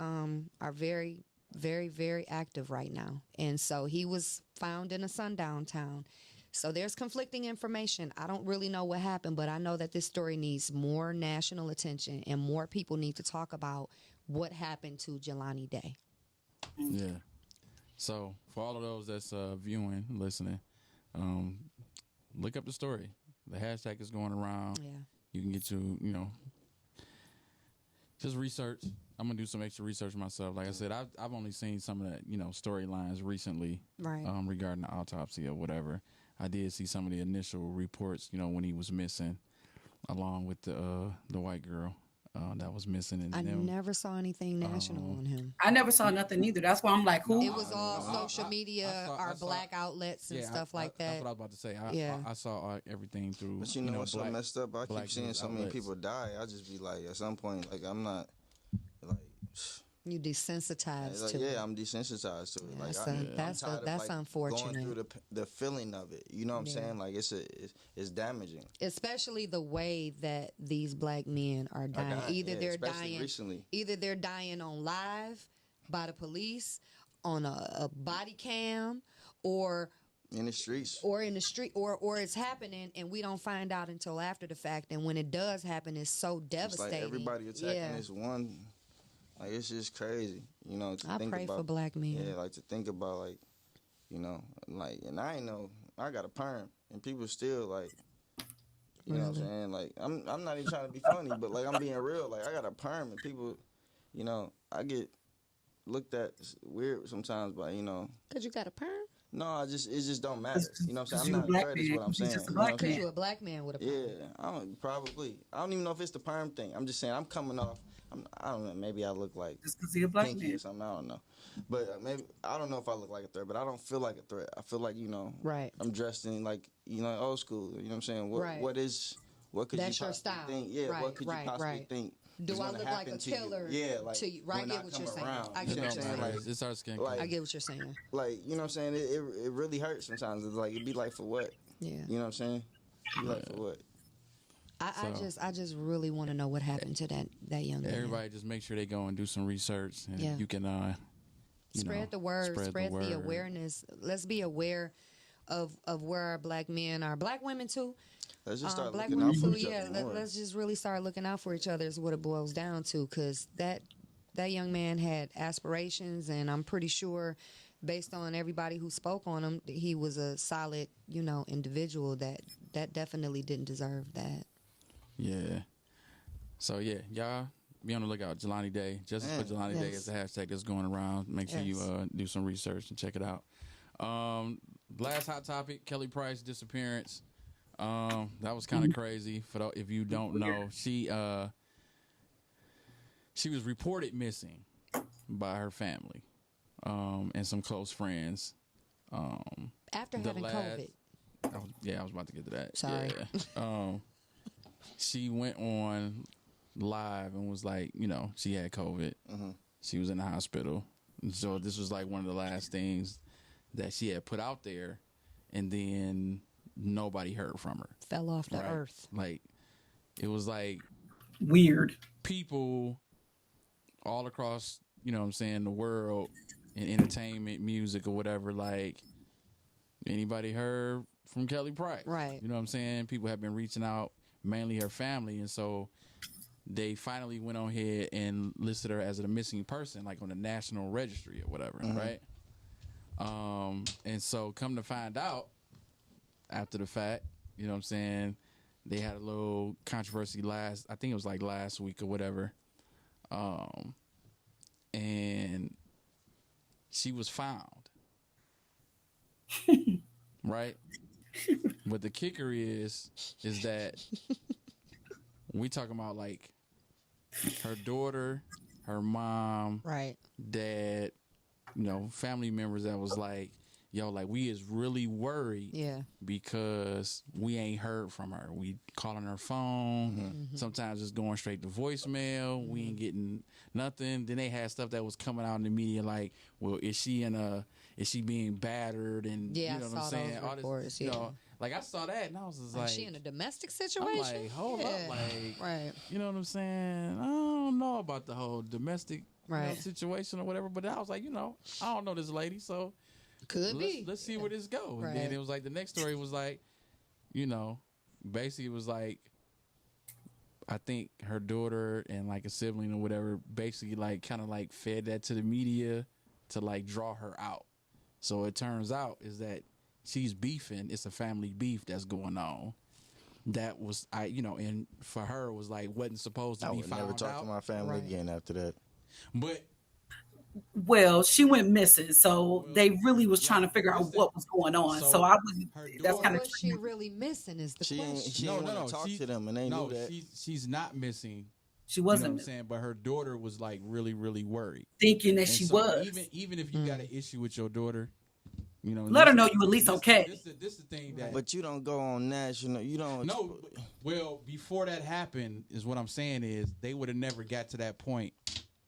very, very active right now. And so he was found in a sundown town. So there's conflicting information. I don't really know what happened, but I know that this story needs more national attention and more people need to talk about what happened to Jelani Day. Yeah. So for all of those that's viewing, listening, look up the story. The hashtag is going around. Yeah. You can get to, just research. I'm gonna do some extra research myself. Like I said, I've only seen some of that, storylines recently, right? Regarding the autopsy or whatever. I did see some of the initial reports, when he was missing, along with the white girl that was missing. And I never saw anything national on him. I never saw nothing either. That's why I'm like, who? It was all social media, our black outlets and stuff like that. That's what I was about to say. I saw everything through. But what's so messed up? I keep seeing so many people die. I just be like, at some point, like I'm not like. You desensitized to it. Yeah, I'm desensitized to it. Yeah, that's unfortunate. Going through the feeling of it. You know what I'm saying? Like it's damaging. Especially the way that these black men are dying. Either they're dying on live by the police, on a body cam, or in the streets. Or it's happening and we don't find out until after the fact. And when it does happen, it's so devastating. It's like everybody attacking this one. Like, it's just crazy, I pray for black men. Yeah, like to think about, like, and I ain't know, I got a perm, and people still, like, you know what I'm saying? Like, I'm not even trying to be funny, but, like, I'm being real. Like, I got a perm, and people, I get looked at weird sometimes by, Because you got a perm? No, it just don't matter. You know what I'm saying? I'm not afraid is what I'm saying. Because you're a black man with a perm. Yeah, probably. I don't even know if it's the perm thing. I'm just saying I'm coming off. I don't know. Maybe I look like just because you're a black man or something. I don't know. But maybe I don't know if I look like a threat. But I don't feel like a threat. I feel like right. I'm dressed in like old school. You know what I'm saying? What could That's you possibly think? Yeah. Right, what could you possibly think? Do I look like a killer? Yeah, like to you? Right, I get what you're saying. I get what you're saying. Like, it starts getting I get what you're saying. Like, you know what I'm saying? It really hurts sometimes. It's like, it'd be like, for what? Yeah. You know what I'm saying? Be like, for what? I just really want to know what happened to that young man. Everybody just make sure they go and do some research, and you can spread the word, spread the awareness. Let's be aware of where our black men are, black women too. Let's just start black looking women out for too. each Yeah, other. let's just really start looking out for each other. Is what it boils down to. Because that young man had aspirations, and I'm pretty sure, based on everybody who spoke on him, he was a solid, individual that definitely didn't deserve that. Yeah. So yeah, y'all be on the lookout. Jelani Day. Justice for Jelani Day is the hashtag that's going around. Make sure you do some research and check it out. Last hot topic: Kelly Price disappearance. That was kind of crazy. If you don't know, she was reported missing by her family and some close friends. After having COVID. I was about to get to that. Sorry. Yeah. She went on live and was like, she had COVID. She was in the hospital. So this was like one of the last things that she had put out there, and then nobody heard from her. Fell off the earth. Like, it was like weird. People all across, the world in entertainment, music, or whatever, like, anybody heard from Kelly Price? Right. You know what I'm saying? People have been reaching out, mainly her family, and so they finally went on here and listed her as a missing person, like on the National Registry or whatever, right? And so come to find out, after the fact, you know what I'm saying, they had a little controversy last week or whatever, and she was found, right? But the kicker is that we talking about like her daughter, her mom, right, dad, family members that was like, yo, like, we is really worried because we ain't heard from her. We calling her phone. Sometimes it's going straight to voicemail. We ain't getting nothing. Then they had stuff that was coming out in the media like, well, is she being battered? And you know what I'm saying? Those reports, like, I saw that and I was just like, she in a domestic situation? I'm like, hold up, like, right. You know what I'm saying? I don't know about the whole domestic situation or whatever, but I was like, I don't know this lady, so let's see where this goes. Right. And then it was like the next story was like, basically it was like, I think her daughter and like a sibling or whatever basically like kind of like fed that to the media to like draw her out. So it turns out is that she's beefing. It's a family beef that's going on. That was and for her it was like wasn't supposed to be found out. I would never talk to my family again after that. But well, she went missing, so they really was trying to figure out what was going on. So I was. That's kind of. Was she really missing? Is the question? She didn't want to talk to them, and they knew that. She's not missing. She wasn't. You know what I'm saying, but her daughter was like really, really worried, thinking that she was. Even if you got an issue with your daughter, let her know you at least okay. This the thing that. But you don't go on national. You don't. No. Well, before that happened, is what I'm saying is they would have never got to that point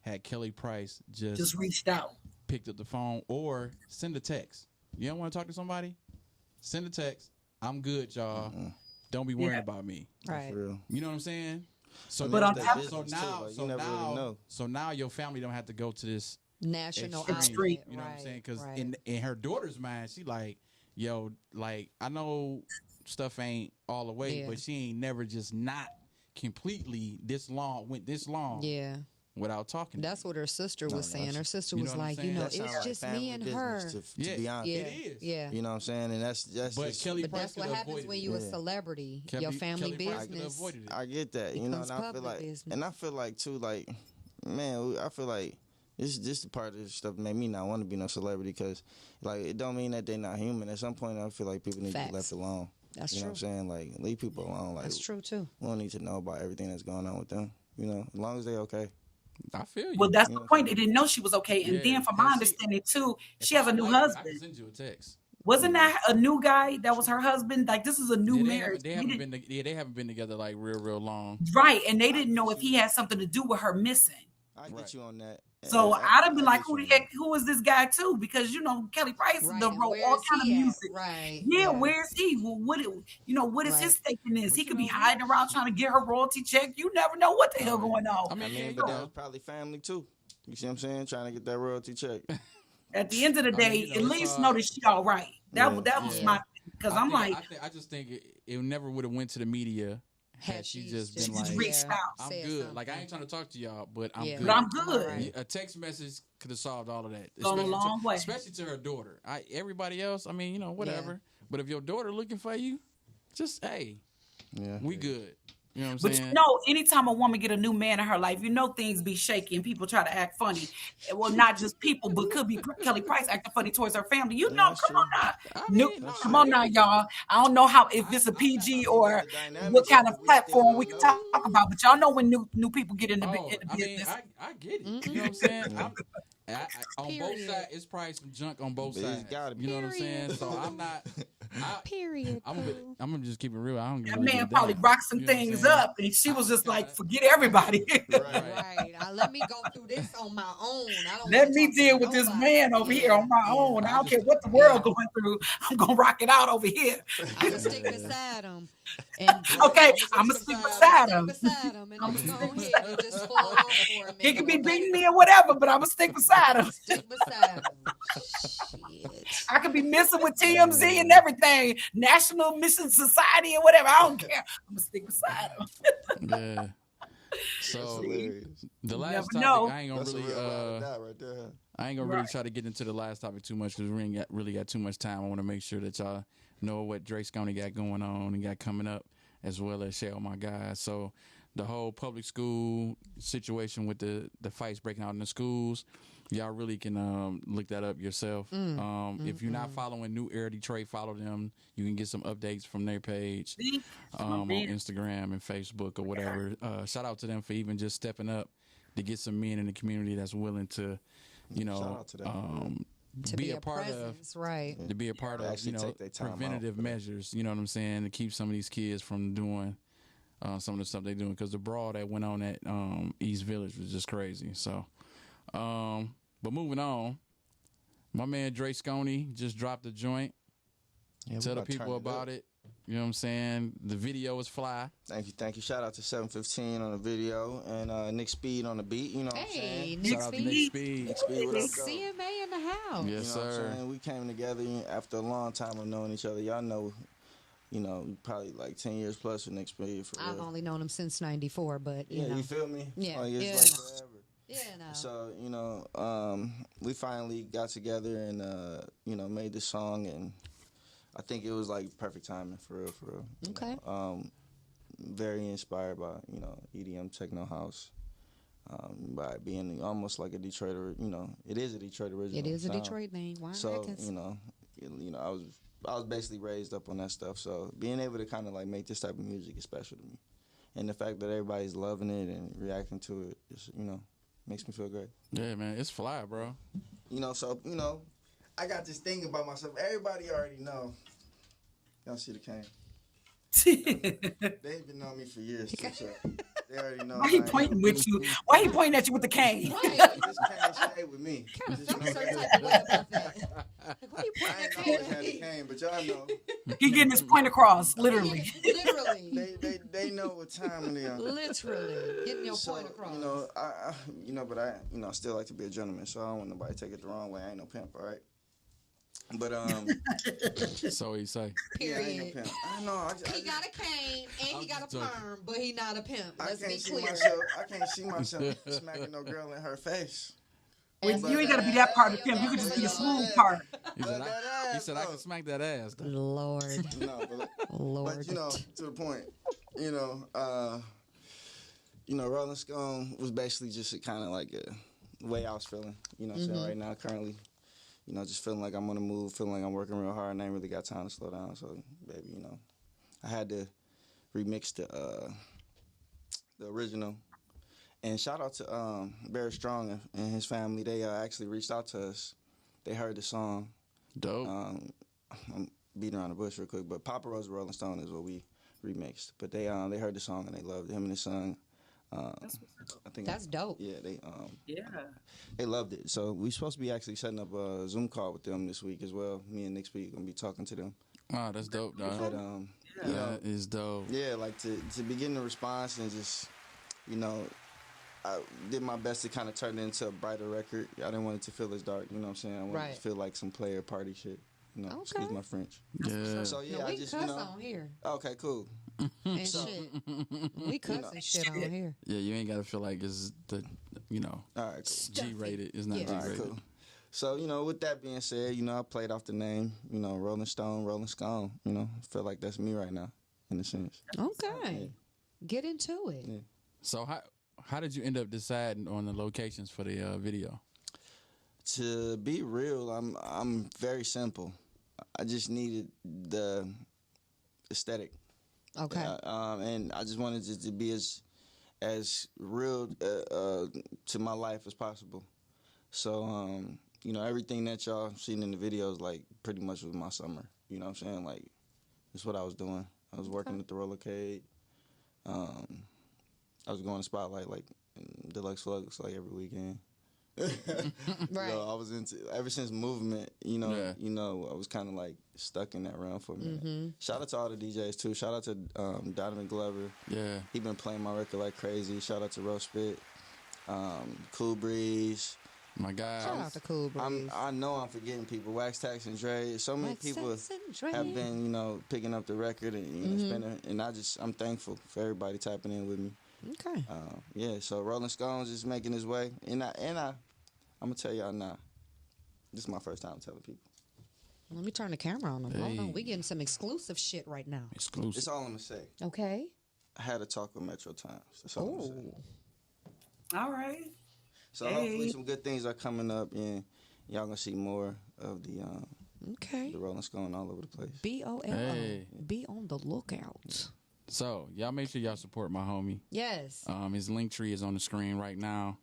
had Kelly Price just reached out, picked up the phone, or send a text. You don't want to talk to somebody? Send a text. I'm good, y'all. Don't be worrying about me. Right. You know what I'm saying? So, but now your family don't have to go to this national extreme. You know what I'm saying? Because in her daughter's mind, she like, yo, like, I know stuff ain't all the way, but she ain't never just not completely went this long. Yeah. Without talking. That's what her sister was saying. Her sister was like, it's just like me and her. To be honest. It is. Yeah. You know what I'm saying? And that's but Kelly but that's what happens when you a celebrity. Your family business. I get that. And I feel like too, like, man, I feel like this the part of this stuff that made me not want to be no celebrity, because like it don't mean that they're not human. At some point I feel like people need to be left alone. That's true. You know what I'm saying? Like, leave people alone. Like, that's true too. We don't need to know about everything that's going on with them. As long as they're okay. I feel you. Well, that's the point. They didn't know she was okay. And then, from my understanding, too, she has a new husband. I can send you a text. Wasn't that a new guy that was her husband? Like, this is a new marriage. They haven't been together like real long. Right, and they didn't know if he had something to do with her missing. I get you on that. So I'd have been like, who the heck, who is this guy too? Because Kelly Price wrote all kind of music. Right. Yeah, where's he? Well, what is his stake in this? He could be hiding around trying to get her royalty check. You never know what the hell going on. I mean, but that was probably family too. You see what I'm saying? Trying to get that royalty check. At the end of the day, at least know that she all right. That was my, because I just think it never would have went to the media. Had she just been like, reached out. I'm good. Something. Like, I ain't trying to talk to y'all, but I'm good. But I'm good. Right. A text message could have solved all of that. Gone a long way. Especially to her daughter. Everybody else, I mean, whatever. Yeah. But if your daughter looking for you, just, hey, we good. You know what I'm saying? But anytime a woman get a new man in her life, things be shaky and people try to act funny. Well, not just people, but could be Kelly Price acting funny towards her family. Come on now. Come on now, y'all. I don't know if it's a PG or what kind of platform we can talk about, but y'all know when new people get in the business. I get it. Mm-hmm. You know what I'm saying? On both sides, it's probably some junk on both sides. You know what I'm saying? So I'm not. Period. I'm gonna just keep it real. I don't. That man probably rocked some things up, and she was just like, "Forget everybody." Right. Let me go through this on my own. Let me deal with this man over here on my own. I don't care what the world going through. I'm gonna rock it out over here. I'm gonna stick beside him. Okay, I'm gonna stick beside him. And I'm gonna go ahead and just fall off for a minute. He can be beating me or whatever, but I'm gonna stick beside him. Stick beside him. Shit. I could be messing with TMZ and everything, National Mission Society or whatever. I don't care. I'm gonna stick beside him. Yeah. So the last topic, I ain't gonna really try to get into the last topic too much because we ain't really got too much time. I want to make sure that y'all know what Drey Skonie got going on and got coming up, as well as Shay, OMyGod. So the whole public school situation with the fights breaking out in the schools, y'all really can look that up yourself. If you're not following New Era Detroit, follow them. You can get some updates from their page on Instagram and Facebook or whatever. Shout out to them for even just stepping up to get some men in the community that's willing to, to be a part presence, of, right? To be a part of, preventative measures. You know what I'm saying? To keep some of these kids from doing some of the stuff they're doing, because the brawl that went on at East Village was just crazy. So, but moving on, my man Drey Skonie just dropped a joint. Tell the people about it. You know what I'm saying? The video is fly. Thank you. Shout out to 715 on the video and Nick Speed on the beat. You know what I'm saying? Nick Shout out to Nick Speed. Nick Speed, what up, CMA in the house. Yes, sir. We came together after a long time of knowing each other. Y'all know, probably like 10 years plus with Nick Speed. I've only known him since '94, but you know. You feel me? Yeah, it's like forever. Yeah, no. So we finally got together and made this song, and I think it was like perfect timing for real. Okay. Very inspired by EDM techno house, by being almost like a Detroit. It is a Detroit original. It is a sound. Detroit name. Why? So I was basically raised up on that stuff. So being able to kind of like make this type of music is special to me, and the fact that everybody's loving it and reacting to it, is, makes me feel great. Yeah, man, it's fly, bro. I got this thing about myself. Everybody already know. Y'all see the cane? They've been knowing me for years too, so they already know. Why he pointing with you? Why he pointing at you with the cane? This cane stay with me. Why you I ain't always had a cane, but y'all know. He getting his point across, literally. They know what time it is. Literally getting your point across. But I still like to be a gentleman, so I don't want nobody to take it the wrong way. I ain't no pimp, all right? But so he say. Period. Yeah, I ain't no pimp. I know. He got a cane and he got a perm, but he not a pimp. Let's be clear. I can't see myself smacking no girl in her face. You ain't gotta be that part of the pimp. You can just be the smooth part. He said I can smack that ass. Though. Lord. But to the point. Rolling Stone was basically just kind of like the way I was feeling. You know what I'm saying? Right now, currently. Just feeling like I'm on the move, feeling like I'm working real hard, and I ain't really got time to slow down. So, baby, I had to remix the original. And shout out to Barry Strong and his family. They actually reached out to us. They heard the song. Dope. I'm beating around the bush real quick, but Papa Rose Rolling Stone is what we remixed. But they heard the song and they loved him and his son. I think that's dope. Yeah, yeah, they loved it. So we supposed to be actually setting up a Zoom call with them this week as well. Me and next week gonna be talking to them. Oh, that's dope, dog. But, that is dope. Yeah, like to begin the response and just, I did my best to kind of turn it into a brighter record. I didn't want it to feel as dark. You know what I'm saying? I wanted it to feel like some player party shit. Excuse my French. Yeah. So yeah, we I just cuss on here. Okay, cool. And shit, we cussing shit on here. Yeah, you ain't gotta feel like it's the all right, cool. G-rated. It's not G-rated. All right, cool. So with that being said, I played off the name, Rolling Stone, Rolling Scone. I feel like that's me right now, in a sense. Okay, get into it. Yeah. So how did you end up deciding on the locations for the video? To be real, I'm very simple. I just needed the aesthetic. Okay. And I just wanted it to be as real to my life as possible. So, everything that y'all seen in the videos, like, pretty much was my summer. You know what I'm saying? Like, that's what I was doing. I was working at the Rollercade. I was going to Spotlight, like, Deluxe Flux, like, every weekend. Right. I was into ever since Movement. I was kind of like stuck in that realm for a minute. Mm-hmm. Shout out to all the DJs too. Shout out to Donovan Glover. Yeah, he been playing my record like crazy. Shout out to Roast Spit, Cool Breeze. My guys. Shout out to Cool Breeze. I know I'm forgetting people. Wax Tax and Drey. So many people have been picking up the record and spending. And I'm thankful for everybody tapping in with me. Okay. So Rolling Scones is making his way, and I'm gonna tell y'all now. This is my first time telling people. Let me turn the camera on them. Hey. Hold on, we getting some exclusive shit right now. Exclusive. That's all I'm gonna say. Okay. I had a talk with Metro Times. That's all I'm gonna say. all right. So hopefully some good things are coming up, and y'all gonna see more of the the Rolling Scone all over the place. BOLO. Hey. Be on the lookout. So y'all make sure y'all support my homie. Yes. His link tree is on the screen right now.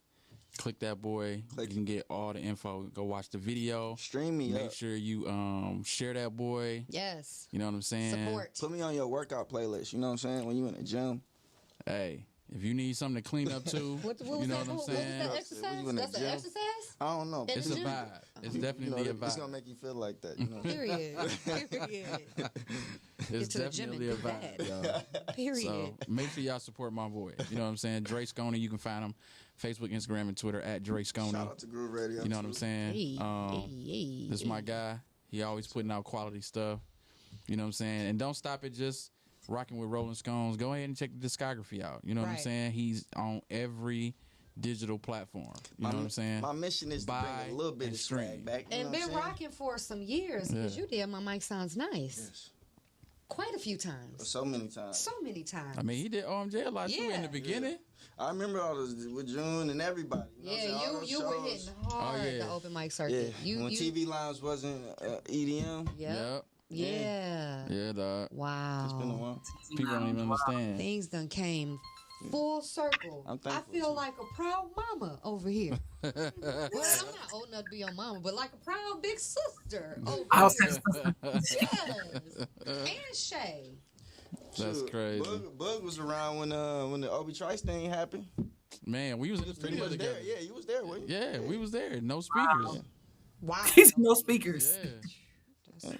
Click that boy. You can get all the info. Go watch the video. Stream me. Make sure you share that boy. Yes. You know what I'm saying? Support. Put me on your workout playlist. You know what I'm saying? When you in the gym. Hey, if you need something to clean up too, you know what I'm saying? What was that exercise? That's an exercise? I don't know. It's a vibe. It's definitely a vibe. It's gonna make you feel like that. Period. Period. It's Get to the gym definitely a and do vibe, that. y'all. Period. So make sure y'all support my boy. You know what I'm saying? Drey Skonie. You can find him Facebook, Instagram, and Twitter at Drey Skonie. Shout out to Groove Radio. You know what I'm saying? Hey, This is my guy. He always putting out quality stuff. You know what I'm saying? And don't stop at just rocking with Rolling Scones. Go ahead and check the discography out. You know what I'm saying? He's on every digital platform. You know what I'm saying? My mission is to bring a little bit of swag back. And been rocking for some years because you did My Mic Sounds Nice. Yes. Quite a few times. So many times. So many times. I mean, he did OMJ a lot too in the beginning. I remember all this with June and everybody. You were hitting hard the open mic circuit. Yeah. When TV Lounge wasn't EDM. Yep. Yeah. Yeah, dog. Wow. It's been a while. People don't even understand. Things done came full circle. I feel like a proud mama over here. Well, I'm not old enough to be your mama, but like a proud big sister over here. Yes. And Shay. That's crazy. Boog was around when the Obi Trice thing happened. Man, we was in the studio together. Yeah, you was there, wasn't you? Yeah, we was there. No speakers. Wow. No speakers. Yeah.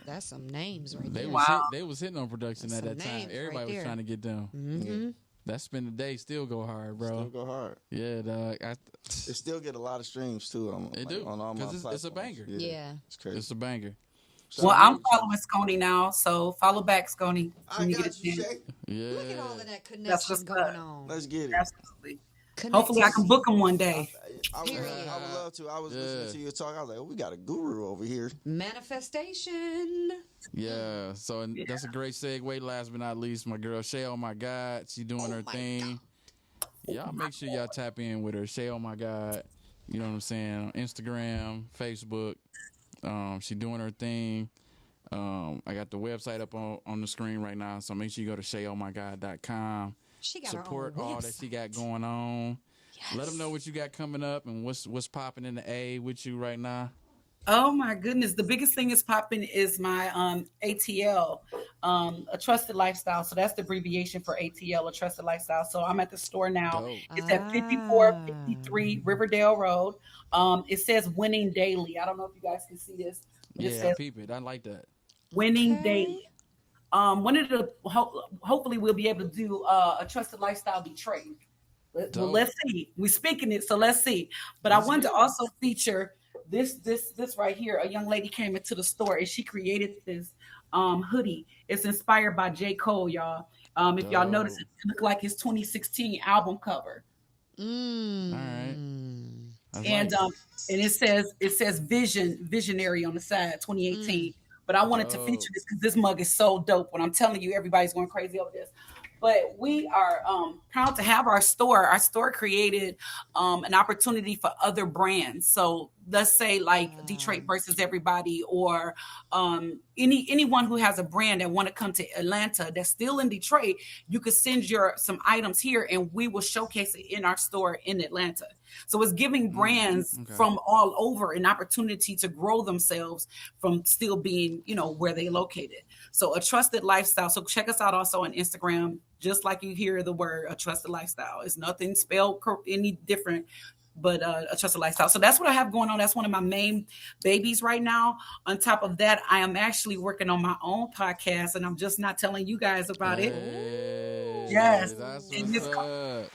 That's some names right there. They was hitting on production at that time. Everybody was trying to get them. Mm-hmm. That Spend the Day still go hard, bro. Still go hard. Yeah, dog. It still get a lot of streams too. On all my platforms. It's a banger. Yeah. It's crazy. It's a banger. Well, I'm following Skonie now, so follow back, Skonie. I got you, Shay. Yeah. Look at all of that connection going on. Let's get it. Absolutely. Hopefully, I can book him one day. I would love to. I was listening to you talk. I was like, we got a guru over here. Manifestation. Yeah. So that's a great segue. Last but not least, my girl Shay, OMyGod. She doing her thing. Y'all make sure y'all tap in with her. Shay, OMyGod. You know what I'm saying? On Instagram, Facebook. She doing her thing. I got the website up on the screen right now, so make sure you go to shayomygod.com. She got support her own all that she got going on. Yes. Let them know what you got coming up and what's popping in the A with you right now. Oh my goodness. The biggest thing is popping is my ATL, a trusted lifestyle. So that's the abbreviation for ATL, a trusted lifestyle. So I'm at the store now. Dope. It's at 5453 Riverdale Road. It says winning daily. I don't know if you guys can see this. But it Yeah, says peep it. I like that. winning daily. One of the hopefully we'll be able to do a trusted lifestyle Detroit. Well, let's see. We're speaking it, so let's see. But I wanted to also feature this right here. A young lady came into the store and she created this hoodie. It's inspired by J. Cole, y'all. If y'all notice, it looks like his 2016 album cover. All right. And it says visionary on the side, 2018. But I wanted to feature this because this mug is so dope. When I'm telling you, everybody's going crazy over this. But we are proud to have our store. Our store created an opportunity for other brands. So let's say like Detroit versus everybody, or anyone who has a brand that want to come to Atlanta that's still in Detroit, you could send some items here and we will showcase it in our store in Atlanta. So it's giving brands from all over an opportunity to grow themselves from still being, where they located. So a trusted lifestyle. So check us out also on Instagram, just like you hear the word a trusted lifestyle. It's nothing spelled any different, but a trusted lifestyle. So that's what I have going on. That's one of my main babies right now. On top of that, I am actually working on my own podcast, and I'm just not telling you guys about it. Yes.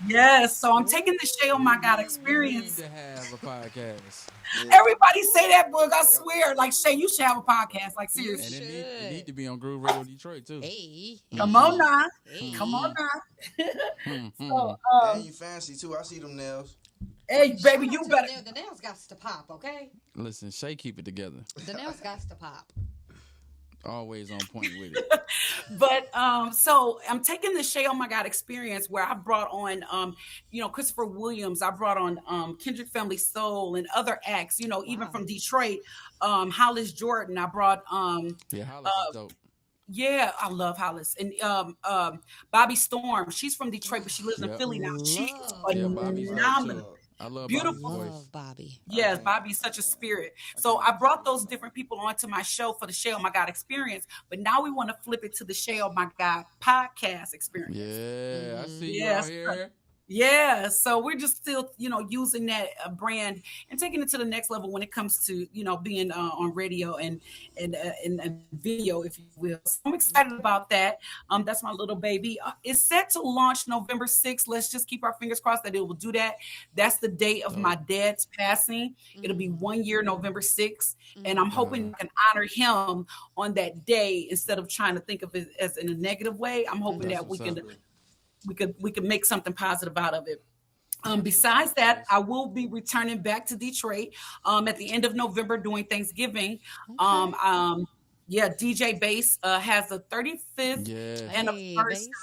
Yes. So I'm taking the Shay OMyGod experience. You need to have a podcast. Everybody say that, Boog. I swear. Like, Shay, you should have a podcast. Like, seriously. And it need to be on Groove Radio Detroit, too. Hey. Come on now. Come on now. So, and you fancy, too. I see them nails. Hey, baby, you better. The nails got to pop, okay? Listen, Shay, keep it together. The nails got to pop. Always on point with it. But so I'm taking the Shay OMyGod experience where I brought on Christopher Williams, I brought on Kendrick Family Soul and other acts, even from Detroit, Hollis Jordan. I brought Hollis is dope. Yeah, I love Hollis. And Bobby Storm, she's from Detroit, but she lives in Philly now. She's phenomenal. I love beautiful. Love Bobby. Yes, Bobby's such a spirit. So I brought those different people onto my show for the Shay OMyGod experience, but now we want to flip it to the Shay OMyGod podcast experience. Yeah, I see you out here. Yeah, so we're just still, using that brand and taking it to the next level when it comes to, being on radio and video, if you will. So I'm excited about that. That's my little baby. It's set to launch November 6th. Let's just keep our fingers crossed that it will do that. That's the day of my dad's passing. It'll be 1 year, November 6th. And I'm hoping I can honor him on that day instead of trying to think of it as in a negative way. I'm hoping that we could make something positive out of it. Besides that, I will be returning back to Detroit at the end of November doing Thanksgiving. DJ Bass has the 35th anniversary.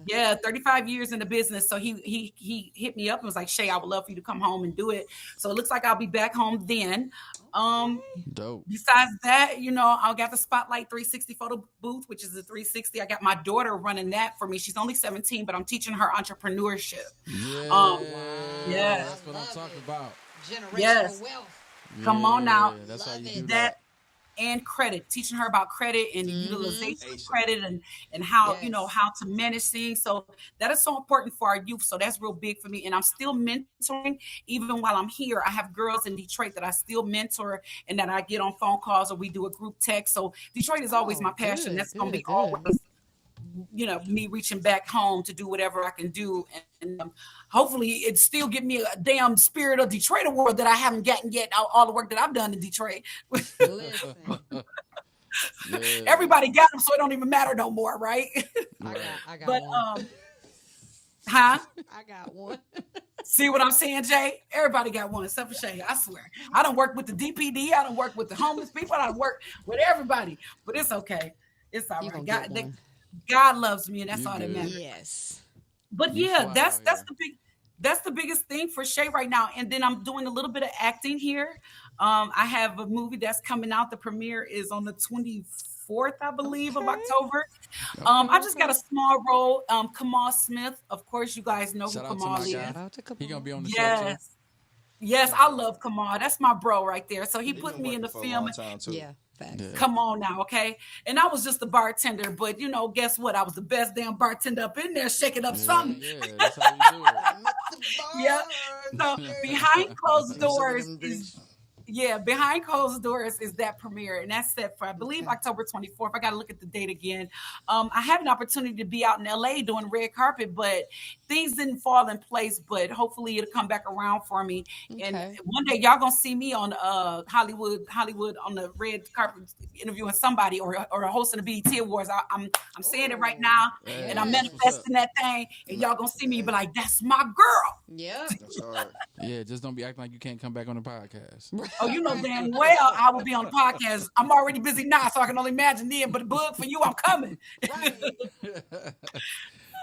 Yeah, 35 years in the business. So he hit me up and was like, Shay, I would love for you to come home and do it. So it looks like I'll be back home then. Dope. Besides that, I got the Spotlight 360 photo booth, which is a 360. I got my daughter running that for me. She's only 17, but I'm teaching her entrepreneurship. That's what I'm talking about. Generational wealth. Come on now. That's how you do that. And credit, teaching her about credit and the utilization of credit and how, how to manage things. So that is so important for our youth. So that's real big for me. And I'm still mentoring. Even while I'm here, I have girls in Detroit that I still mentor and that I get on phone calls or we do a group text. So Detroit is always my passion. That's going to be always, me reaching back home to do whatever I can do. And hopefully it still give me a damn Spirit of Detroit award that I haven't gotten yet, all the work that I've done in Detroit. Everybody got them, so it don't even matter no more, right? I got one. Huh? I got one. See what I'm saying, Jay? Everybody got one except for Shay. I swear. I don't work with the DPD. I don't work with the homeless people. I don't work with everybody. But it's okay. It's all right. God loves me, and that's all that matters. Yes. But that's the biggest thing for Shay right now. And then I'm doing a little bit of acting here. I have a movie that's coming out. The premiere is on the 24th, I believe, of October. I just got a small role. Kamal Smith, of course, you guys know who Kamal is. He's gonna be on the show too. Yes, I love Kamal. That's my bro right there. So he put me in the film. Yeah. Facts. Come on now, okay? And I was just a bartender, but guess what? I was the best damn bartender up in there, shaking up something. Yeah, that's how you do it. Yeah. So behind closed doors behind closed doors is that premiere, and that's set for, I believe, October 24th. I got to look at the date again. I had an opportunity to be out in LA doing red carpet, but things didn't fall in place, but hopefully it'll come back around for me. Okay. And one day y'all gonna see me on Hollywood on the red carpet interviewing somebody or hosting the BET Awards. I'm saying it right now, and I'm manifesting that thing, and y'all gonna see me be like, that's my girl. Yeah. Yeah, just don't be acting like you can't come back on the podcast. Oh, you know damn well I will be on the podcast. I'm already busy now, so I can only imagine then. But Boog, for you, I'm coming.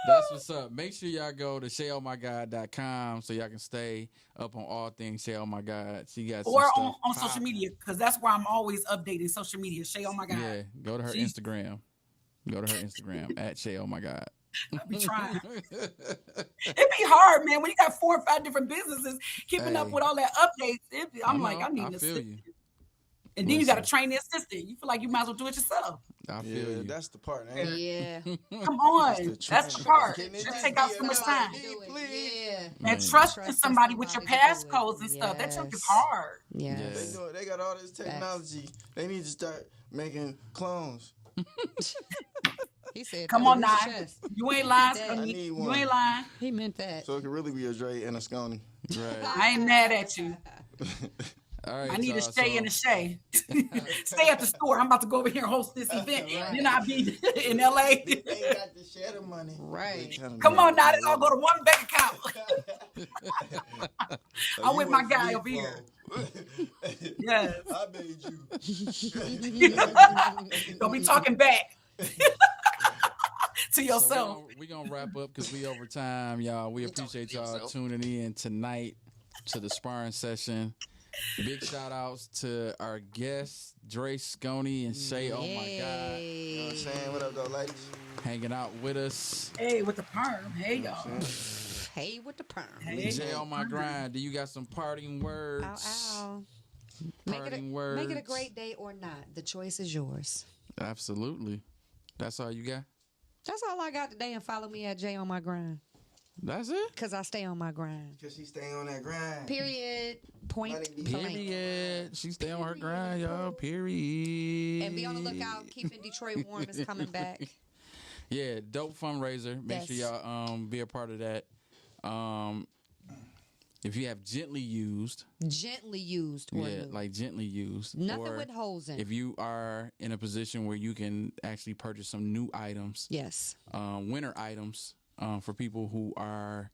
That's what's up. Make sure y'all go to ShayOMyGod.com so y'all can stay up on all things Shay OMyGod. She got or on social media, because that's where I'm always updating social media. Shay OMyGod. Yeah, go to her Instagram. Go to her Instagram at Shay OMyGod. I be trying. It be hard, man. When you got 4 or 5 different businesses, keeping up with all that updates. I need an assistant. And then you got to train the assistant. You feel like you might as well do it yourself. I feel you. That's the part. Ain't it? Yeah. Come on. That's the part. It take out so much time. Yeah. And trusting somebody with your passcodes and stuff. That took is hard. Yeah. They got all this technology. They need to start making clones. He said, come on now. You ain't lying. You ain't lying. He meant that. So it could really be a Drey and a Skonie. Right. I ain't mad at you. All right, I need a Shay and a Shay. Stay at the store. I'm about to go over here and host this event. Then I'll be in LA. They ain't got the share the money. Right. Come on now. They all go to one bank account. I'm with my guy over here. Yes. I made you. Don't be talking back. To yourself. So we're gonna wrap up because we over time, y'all. We appreciate y'all tuning in tonight to the sparring session. Big shout outs to our guests, Drey Skonie and Shay. Oh my God. You know what I'm saying? What up, though, ladies? Hanging out with us. Hey, with the perm. Hey, y'all. Hey, with the perm. Hey, Jay on my grind. Do you got some parting words? Ow. Parting words. Make it a great day or not. The choice is yours. Absolutely. That's all you got? That's all I got today, and follow me at Jay on my grind. That's it? Because I stay on my grind. Because she staying on that grind. Period. Point blank. Period. She stay on her grind, y'all. Period. And be on the lookout. Keeping Detroit warm is coming back. Yeah, dope fundraiser. Make sure y'all be a part of that. If you have gently used oil. Like gently used. Nothing with holes in. If you are in a position where you can actually purchase some new items. Yes. Winter items for people who are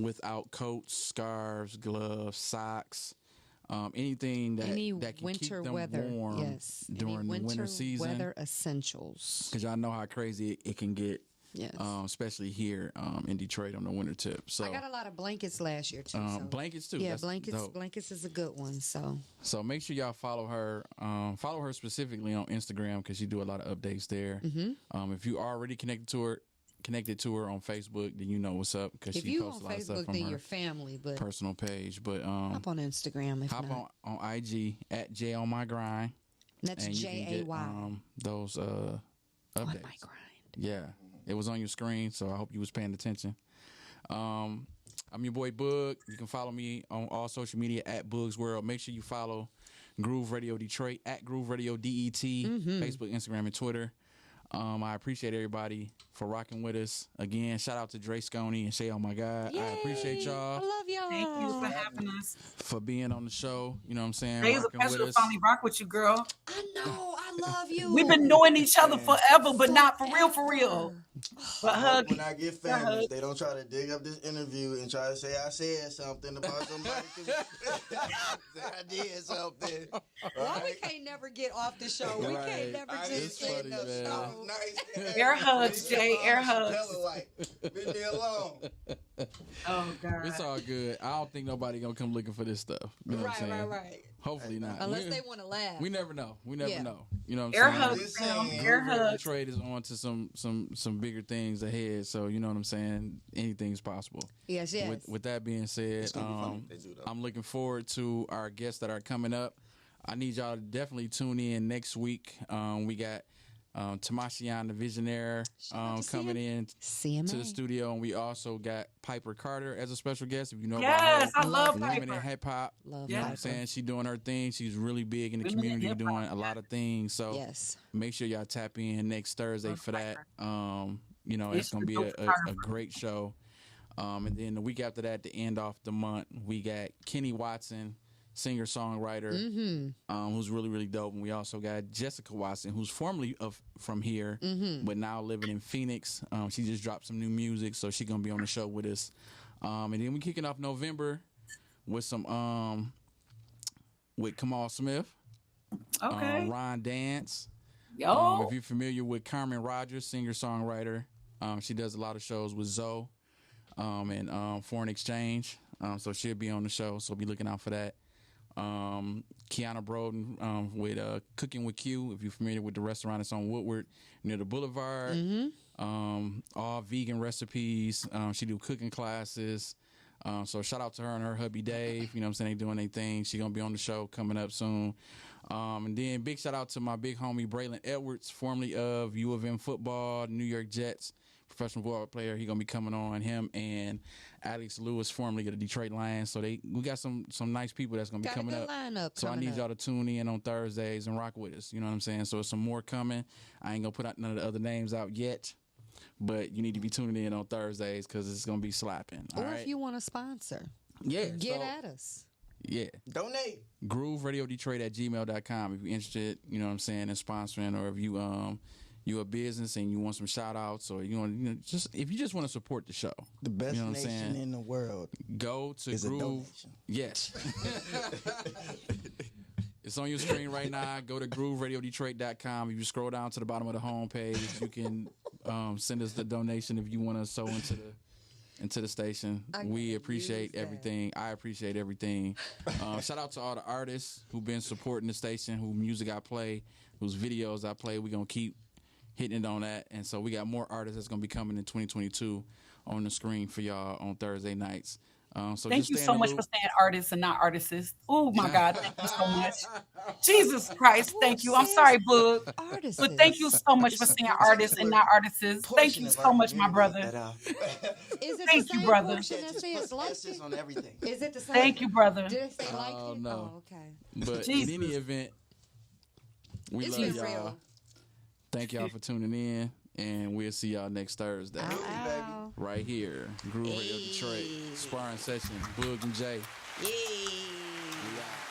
without coats, scarves, gloves, socks, anything that can winter keep them weather warm during the winter season. Weather essentials. Because y'all know how crazy it can get. Yes. Especially here in Detroit on the winter tip. So I got a lot of blankets last year too. Blankets too. Yeah, That's blankets. dope. Blankets is a good one. So make sure y'all follow her. Follow her specifically on Instagram because she do a lot of updates there. Mm-hmm. If you already connected to her on Facebook, then you know what's up because she posts a lot of stuff from her your family, but personal page. But hop on Instagram. If hop not. on IG at Jay on my grind. That's and JAY. Those updates. On my grind. Yeah. It was on your screen, so I hope you was paying attention. I'm your boy Boog. You can follow me on all social media at Boog's World. Make sure you follow Groove Radio Detroit at Groove Radio DET, Facebook, Instagram, and Twitter. I appreciate everybody for rocking with us. Again, shout out to Drey Skonie and Shay. Oh my God. Yay. I appreciate y'all. I love y'all. Thank you for having us. For being on the show. You know what I'm saying? It's a pleasure to finally rock with you, girl. I know. I love you. We've been knowing each other forever, but not for real. But when I get famous, they don't try to dig up this interview and try to say I said something about somebody. I did something. Why we can't never get off the show? We can't never just end the show. Nice. Air hugs, Jay. Air hugs. Leave me alone. Oh God. It's all good. I don't think nobody gonna come looking for this stuff. You know what I'm saying? Right. Hopefully not. Unless they want to laugh. We never know. We never know. You know what Air I'm saying? hugs, air hugs. Trade is on to some bigger things ahead. So you know what I'm saying? Anything's possible. Yes. With that being said, I'm looking forward to our guests that are coming up. I need y'all to definitely tune in next week. We got Tamashian the Visionaire coming in to the studio, and we also got Piper Carter as a special guest. If you know about her, I love women in Piper. hip hop. You know what I'm saying? She's doing her thing. She's really big in the Women in community, hip-hop, doing a lot of things. So make sure y'all tap in next Thursday for that. You know, it's gonna be a great show. And then the week after that, to end off the month, we got Kenny Watson, singer-songwriter, who's really, really dope. And we also got Jessica Watson, who's formerly from here, but now living in Phoenix. She just dropped some new music, so she's going to be on the show with us. And then we're kicking off November with some with Kamal Smith, Ron Dance. If you're familiar with Carmen Rogers, singer-songwriter, she does a lot of shows with Zoe and Foreign Exchange. So she'll be on the show, so be looking out for that. Kiana Broden with Cooking with Q, if you're familiar with the restaurant, it's on Woodward near the Boulevard. All vegan recipes. She do cooking classes. So shout out to her and her hubby Dave. You know what I'm saying? They doing their thing. She gonna be on the show coming up soon. And then big shout out to my big homie Braylon Edwards, formerly of U of M football, New York Jets, professional football player. He gonna be coming on. Him and Alex Lewis, formerly of the Detroit Lions. So we got some nice people that's gonna be coming up. So I need y'all to tune in on Thursdays and rock with us. You know what I'm saying? So there's some more coming. I ain't gonna put out none of the other names out yet, but you need to be tuning in on Thursdays because it's gonna be slapping. Or if you want to sponsor, get at us. Yeah. Donate. GrooveRadioDetroit@gmail.com if you're interested, you know what I'm saying, in sponsoring, or if you a business and you want some shout outs, or you want just if you just want to support the show. The best you know nation in the world. Go to is Groove. Yes. It's on your screen right now. Go to GrooveRadioDetroit.com. If you scroll down to the bottom of the homepage, you can send us the donation if you want to sow into the station. We appreciate everything. I appreciate everything. Shout out to all the artists who've been supporting the station, whose music I play, whose videos I play. We're going to keep hitting it on that. And so we got more artists that's going to be coming in 2022 on the screen for y'all on Thursday nights. So thank you so much for saying artists and not artists. Oh my God, thank you so much. Jesus Christ, thank you. I'm sorry, Boog. But thank you so much for saying artists and not artists. Thank you so much, my brother. Thank you, brother. On everything. Is it the same? Thank you, brother. Did it say like it? No. Oh, okay. But Jesus. in any event, we love y'all. Real. Thank y'all for tuning in, and we'll see y'all next Thursday. Right here, Groove Radio Detroit, Sparring Session, Boog and Jay. Yeah. We out.